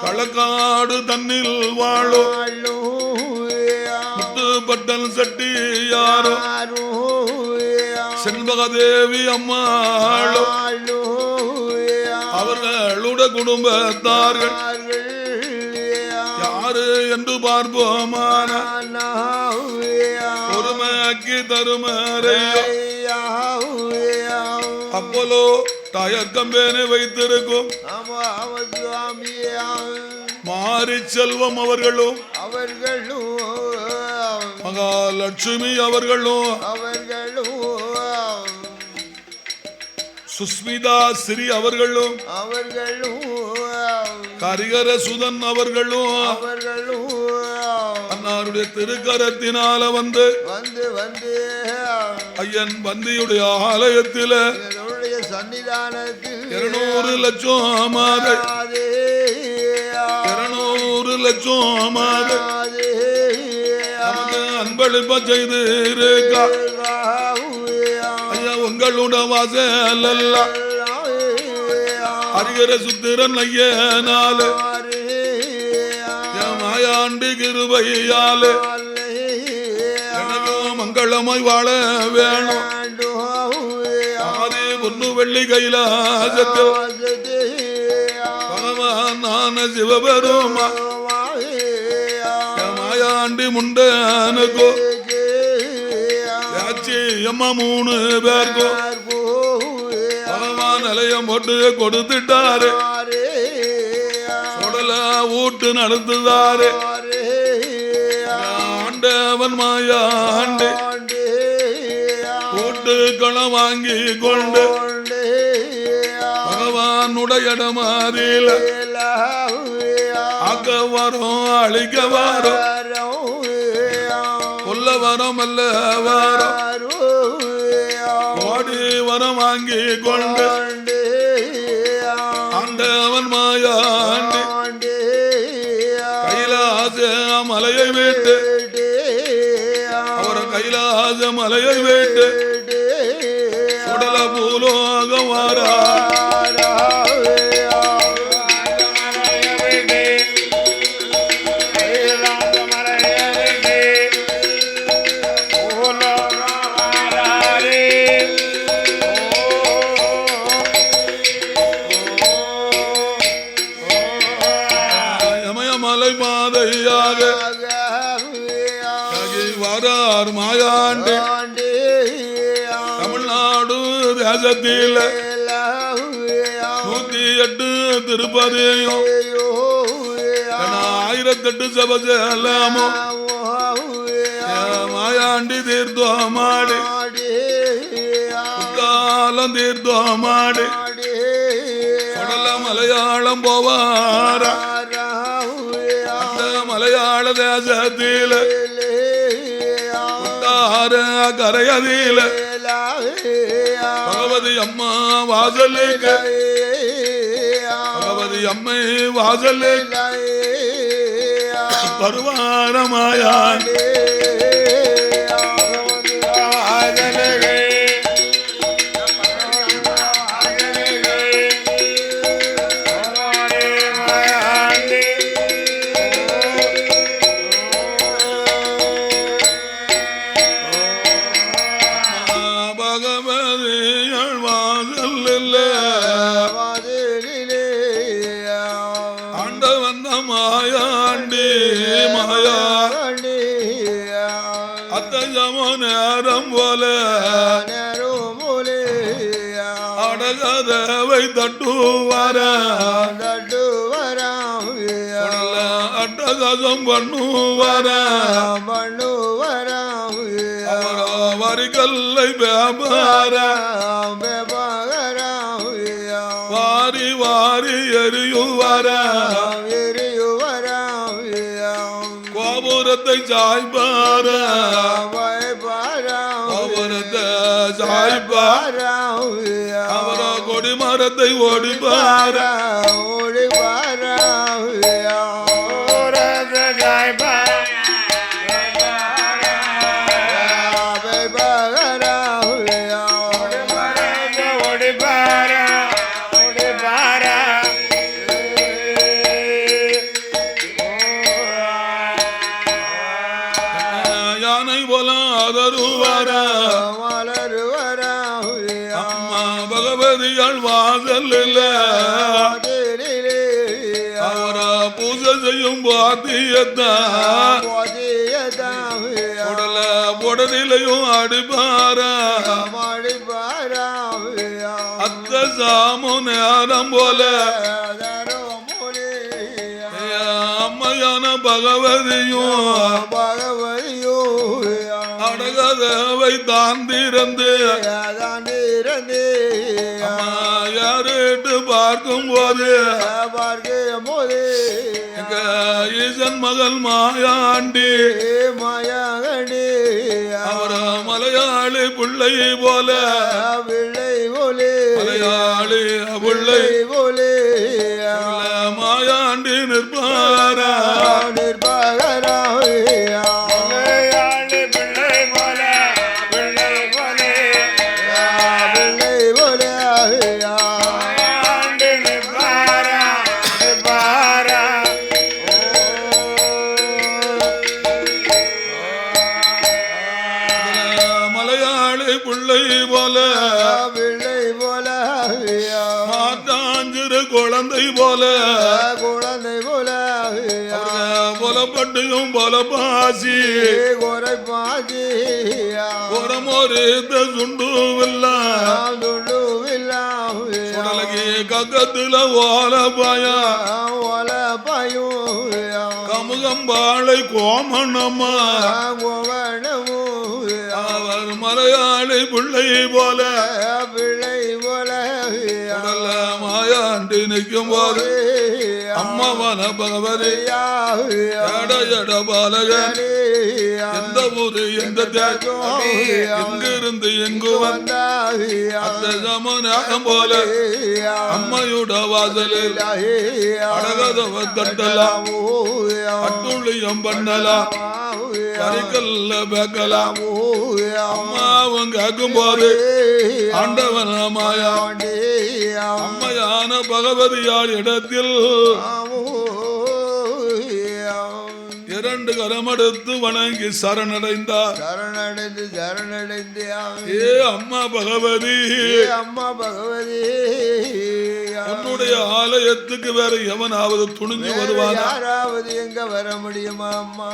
Speaker 1: களக்காடு தன்னில் வாழும் முத்துப்பட்டல் செட்டியாரோ செண்பகதேவி அம்மாளோ அவர்களோட குடும்பத்தார்கள் யாரு என்று பார்ப்போமான ஒருமைக்கு தருமறையோ அப்போலோ டயர் கம்பெனி வைத்திருக்கும் மாரி செல்வம் அவர்களும் மகாலட்சுமி அவர்களும் சுஸ்மிதா ஸ்ரீ அவர்களும் கரிகர சுதன் அவர்களும் அன்னாருடைய திருக்கரத்தினால வந்து ஐயன் பந்தியுடைய ஆலயத்தில சன்னிதானத்தில் 200 லட்சம் மாதை 200 லட்சம் மாதை நமக்கு அன்பளிப்ப செய்து இருக்கா ஐயா உங்களோட வாசல் ஹரிகர சுத்திரன் ஐயனால மாயாண்டி கிருபையால எனக்கு மங்களமாய் வாழ வேணும் ஆதி பொண்ணு வெள்ளி கைலாசத்தில் பகவான் நான சிவபெருமா மாயாண்டி முண்டனுக்கோ அம்மா 3 பேருக்கோ பகவான் நிலையம் போட்டு கொடுத்துட்டாரு உடல ஊட்டு நடத்துதாரு ஆண்டவன் மாயாண்டி ஊட்டுக்களை வாங்கி கொண்டு பகவானுடைய இடமாறில ஆக்க வரும் அழிக்க வரும் கொல்ல வரம் அல்ல வரம் ஓடி வரம் வாங்கி கொண்டு ஆண்டவன் மாயாண்டி கைலாச மலையை விட்டு அவர் கைலாச மலையை விட்டு சுடல பூலோகம் வாரா மாயாண்டி தமிழ்நாடு தேசத்தில் 108 திருப்பதியும் 1008 சபசலாமோ மாயாண்டி தீர்த்தமாடி காலம் தீர்த்தமாடி கடல மலையாளம் போவார அந்த மலையாள தேசத்தில் கரையதில பகவதி அம்மா வாசலுக்கு பகவதி அம்மை வாசலுக்கு பருவாரமாயாண்டி ஆண்ட வந்த மாயாண்டி நேரம் போல
Speaker 3: நெருமுலே
Speaker 1: அடகதவை தட்டுவார
Speaker 3: தட்டு வராம்
Speaker 1: அட்டகாசம் பண்ணுவார
Speaker 3: பண்ணு வராம்
Speaker 1: வரிகல்லை வியாபார வாரி வாரி எரியுவார கோபுரத்தை சாய்பார கோபுரத்தை சாய்பார அவர கொடிமரத்தை ஓடிப்பார யானை போல ஆதருவார அம்மா பகவதியால் வாசல் அவர பூஜை செய்யும் பாத்தியத்தான் உடல உடலிலையும் அடிப்பார அத்த சாமு நேரம் போல அம்மையான பகவதியும் அடகதவை தான் திறந்து யாரிட்டு பார்க்கும் போது ஈசன் மகள் மாயாண்டி அவர மலையாளி பிள்ளை போல மலையாளி பிள்ளை மாயாண்டி நிற்பார மலையாளி பிள்ளை போல மாட்டாஞ்சிறு குழந்தை போல பொலப்பட்டியும் பொல பாசி ஒரு சுண்டுவில்லி கக்கத்துல ஓல பாயும் கமுகம்பாளை கோமணம்மா அவர் மலையாளி பிள்ளை போல மாயாண்டி நிற்கும் போது அம்மாவன பகவதி எட எட பாலகன் எந்த ஊரு எந்த தேசம் எங்கிருந்து எங்கு வந்த அந்த சமநாகம் போல அம்மையுட வாசலில் அழகதவ தட்டலாம் அட்டுள்ளியம் பண்ணலாம் கரிக்கல்ல பேக்கலாம் அம்மாவும் கேட்கும் போது ஆண்டவன மாயா அம்மையான பகவதியார் இடத்தில் இரண்டு கரமெடுத்து வணங்கி சரணடைந்தார். ஏ அம்மா பகவதி, உன்னுடைய ஆலயத்துக்கு வேற எவனாவது துணிஞ்சு வருவான்?
Speaker 3: யாராவது எங்க வர முடியுமா அம்மா?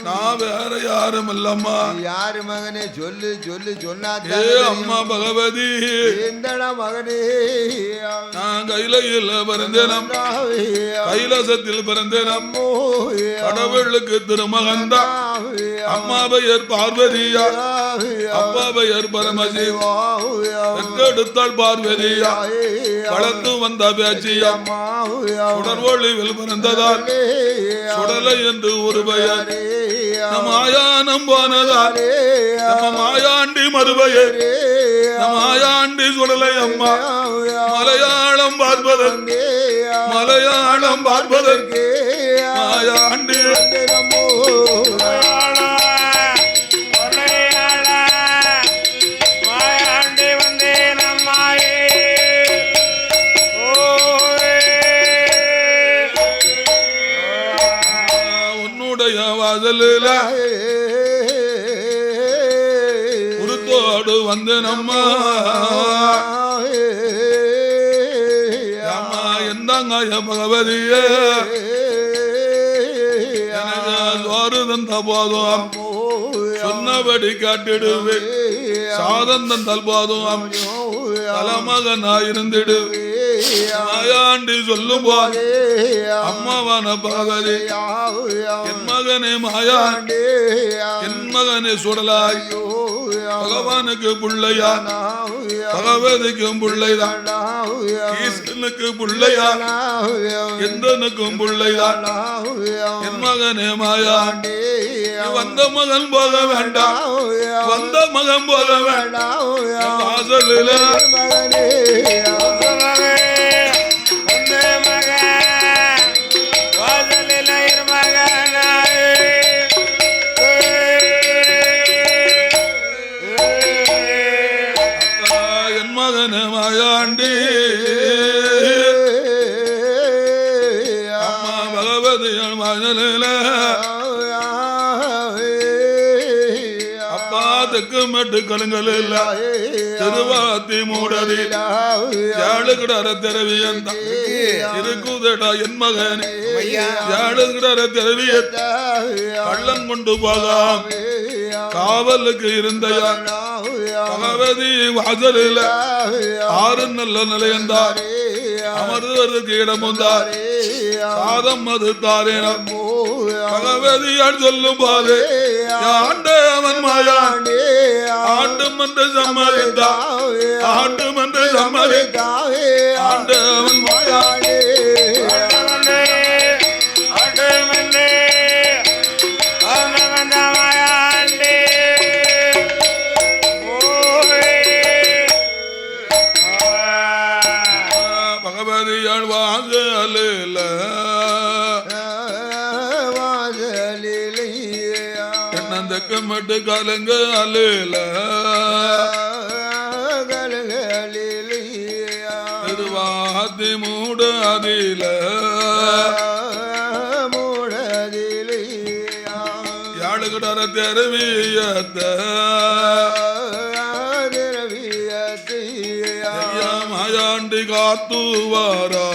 Speaker 1: நான் வேற யாரும் இல்லம்மா.
Speaker 3: யாரு மகனே சொல்லு சொல்லு சொன்னா.
Speaker 1: ஏ அம்மா பகவதி,
Speaker 3: எந்தடா மகனே?
Speaker 1: நான் கையில பிறந்தேனம், கைலாசத்தில் பிறந்தேனம். கடவுளுக்கு திருமகந்தா. அம்மா பெயர் பார்வதியா, அப்பா பெயர் பரமசிவா. பெற்றெடுத்தாள் பார்வதியா, வளர்த்து வந்த பேச்சியா. சுடர்வொழிவில் பிறந்ததால் சுடலை என்று ஒரு பெயர். நம் ஆயானம் போனதால் நம்ம மாயாண்டி மறுபெயர். நம் ஆயாண்டி சுடலை அம்மா. மலையாளம் பார்ப்பதற்கு, மலையாளம் பார்ப்பதற்கு மாயாண்டி உன்னுடைய வாசலில் உருத்தோடு வந்து நம்ம எந்தாங்க பகவதிய சோறு தந்த போதும் சொன்னபடி காட்டிடுவே சாதம் தந்தால் போதும் தலைமகனாயிருந்திடு மாயாண்டி சொல்லும் போது அம்மாவான பகவதி என் மகனே மாயாண்டி என் மகனே சுடலாய் பகவானுக்கு பிள்ளையா பகவதிக்கும் பிள்ளைதான் ஈசனுக்கு பிள்ளையா எந்தனுக்கும் பிள்ளைதான் என் மகனே மாயாண்டி வந்த மகன் போக வேண்டாம் வந்த மகன் போக வேண்டாம் வாசலில என் மகனே மாயாண்டி அம்மா பகவதி மகனில தெக்குமட்டு கலுங்கல் இல்ல திருவாத்தி மூடலில் யாழுகிடற திரவியன் இருக்குதடா என் மகன் யாழுகிடற திரவிய கள்ளன் கொண்டு போகாம் காவலுக்கு இருந்தையா பகவதி வாசலில் ஆறு நல்ல நிலையந்தார் அமர்வதற்கு இடமுந்தார் சாதம் அது தாரேனம் பகவதியால் சொல்லும் போது ஆண்டவன் மாயாண்டி ஆண்டும் என்று சம்மதித்தார் ஆண்டும் என்று சம்மதித்தார் ஆண்டவன் மாயாண்டி பகவதியால் வாசலில் தெக்கமட்டு கலங்க அலையில திருவாத்தி மூடாதில யாழுகிடற தெரவியத்த மாயாண்டி காத்து வாரா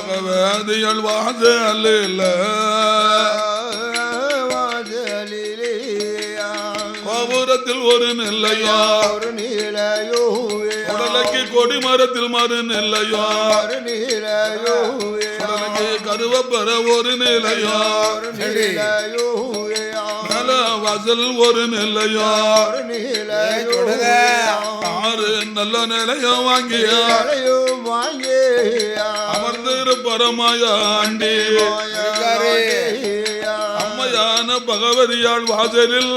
Speaker 1: பகவதியால் வாசலில் கோபுரத்தில் ஒரு நெல்லையா ஒரு நீலையோ உடலைக்கு கொடி மரத்தில் மறு நெல்லையா உடலைக்கு கருவப்பெற ஒரு நிலையா நல வாசல் ஒரு நெல்லையா ஆறு நல்ல நிலையம் வாங்கிய அமர்ந்திரு பரமாயாண்டி அம்மையான பகவதியால் வாசலில்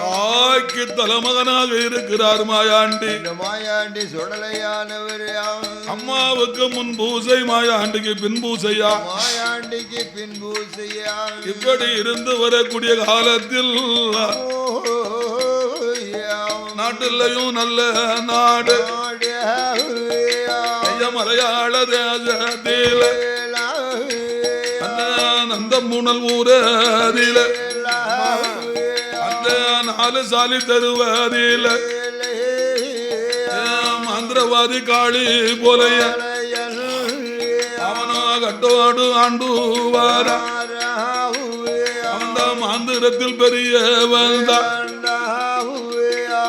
Speaker 1: தாய்க்கு தலைமகனாக இருக்கிறார் மாயாண்டி
Speaker 3: மாயாண்டி சுடலையானவர்
Speaker 1: அம்மாவுக்கு முன் பூசை மாயாண்டிக்கு பின் பூசையா
Speaker 3: மாயாண்டிக்கு பின் பூசையா
Speaker 1: இப்படி இருந்து வரக்கூடிய காலத்தில் நாட்டிலையும் நல்ல நாடு மலையாள தேசத்தில் அந்த முனல் ஊரதில அந்த நாலு சாலி தருவதில மந்திரவாதி காளி போலைய அவனோ கட்டோடு ஆண்டு வார அந்த மாந்திரத்தில் பெரிய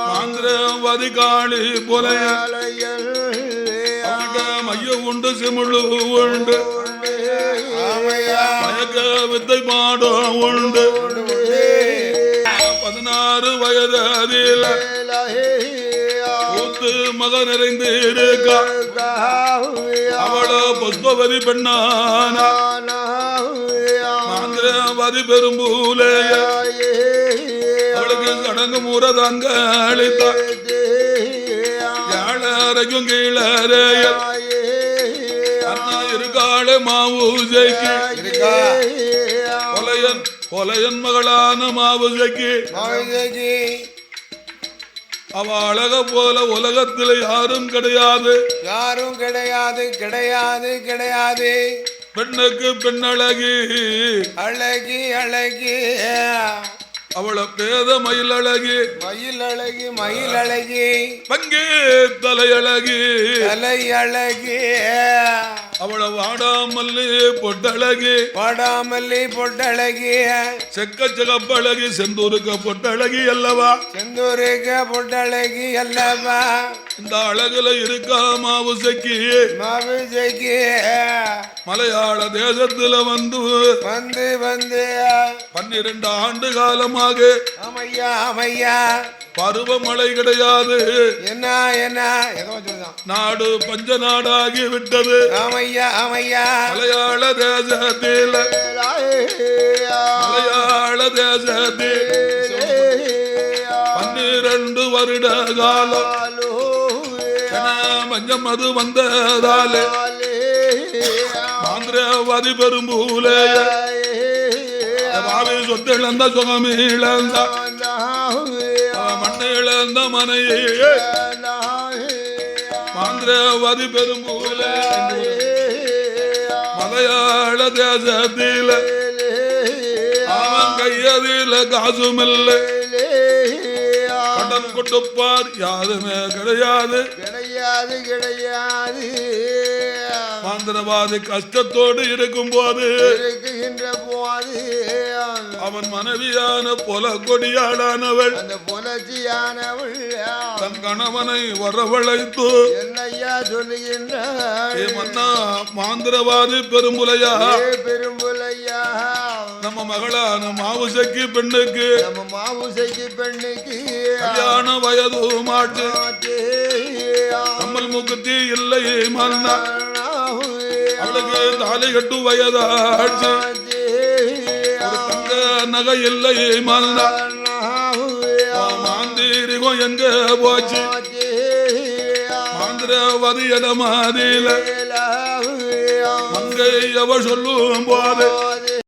Speaker 1: மாந்திரவாதி காளி போலைய மைய உண்டு சிமுழு உண்டு மயக்க வித்தை பாடம் உண்டு 16 வயதில் ஊத்து மகன் நிறைந்து இருக்கா அவளோ புஷ்பவதி பெண்ணான மாந்திரவாதி பெரும்பூலைய அவளுக்கு சடங்கு முறதாங்க அளித்தார் யாழரைக்கும் கீழறைய அண்ணா இருக்காளே மாவூஜைக்கு கொலையன் மகளான மாவூஜைக்கு அவ அழக போல உலகத்தில் யாரும் கிடையாது
Speaker 2: யாரும் கிடையாது கிடையாது கிடையாது
Speaker 1: பெண்ணுக்கு பெண்ணழகி
Speaker 2: அழகி அழகி
Speaker 1: அவள பேத மயில் அழகி
Speaker 2: மயில் அழகி மயில் அழகி
Speaker 1: பங்கே தலை அழகி
Speaker 2: தலை அழகி
Speaker 1: அவள வாடாமல்லி பொட்டழகி
Speaker 2: வாடாமல்லி பொட்டழகி
Speaker 1: செக்கச்சகப்பழகி செந்தூருக்க பொட்டழகி அல்லவா
Speaker 2: செந்தூருக்க பொட்டழகி அல்லவா
Speaker 1: இந்த அழகுல இருக்கா மாவுசைக்கு
Speaker 2: மாவுசைக்கு
Speaker 1: மலையாள தேசத்துல வந்து
Speaker 2: வந்து வந்து
Speaker 1: 12 ஆண்டு காலமாக
Speaker 2: ஆமையா ஆமையா
Speaker 1: பருவமழை கிடையாது.
Speaker 2: என்ன என்ன ஏதோ சொல்லுதான்.
Speaker 1: நாடு பஞ்ச நாடாகி விட்டது.
Speaker 2: ஆமையா ஆமையா
Speaker 1: மலையாள தேசத்தில் மலையாள தேசத்தில் 12 வருட காலம் பஞ்சம் அது வந்ததாலே ஆந்திரவாதி பெரும்பூலே பாவி சொத்து இழந்த சுகம் இழந்த மண்ணை இழந்த மனையே ஆந்திரவாதி பெரும்பூலே மலையாள தேசத்தில் அவன் கையதில் காசுமில்லை. கடன் கொடுப்பார் யாருமே கிடையாது
Speaker 3: கிடையாது கிடையாது.
Speaker 1: மாந்திரவாதி கஷ்டத்தோடு இருக்கும் போது
Speaker 3: இருக்கின்ற போது
Speaker 1: அவன் மனைவியான பொல கொடியாளானவள்
Speaker 3: அந்த புலர்ச்சியானவள்
Speaker 1: தன் கணவனை வரவழைத்து
Speaker 3: என்னையா சொல்லுகின்ற
Speaker 1: மன்னா மாந்திரவாதி பெரும்புலையா
Speaker 3: பெரும்புலையா
Speaker 1: நம்ம மகளான மாவுசைக்கு பெண்ணுக்கு
Speaker 3: நம்ம மாவுசைக்கு பெண்ணுக்கு
Speaker 1: கல்யாண வயது மாட்டு கம்மல் மூக்குத்தி இல்லை மன்னா அவளுக்கு தாலி கட்டு வயதாச்சு ஒரு தங்க நகை இல்லை மன்னா மாந்திரிகம் எங்க போச்சு மாந்திரவாதி இடமாதில மங்கை அவ சொல்லும் போது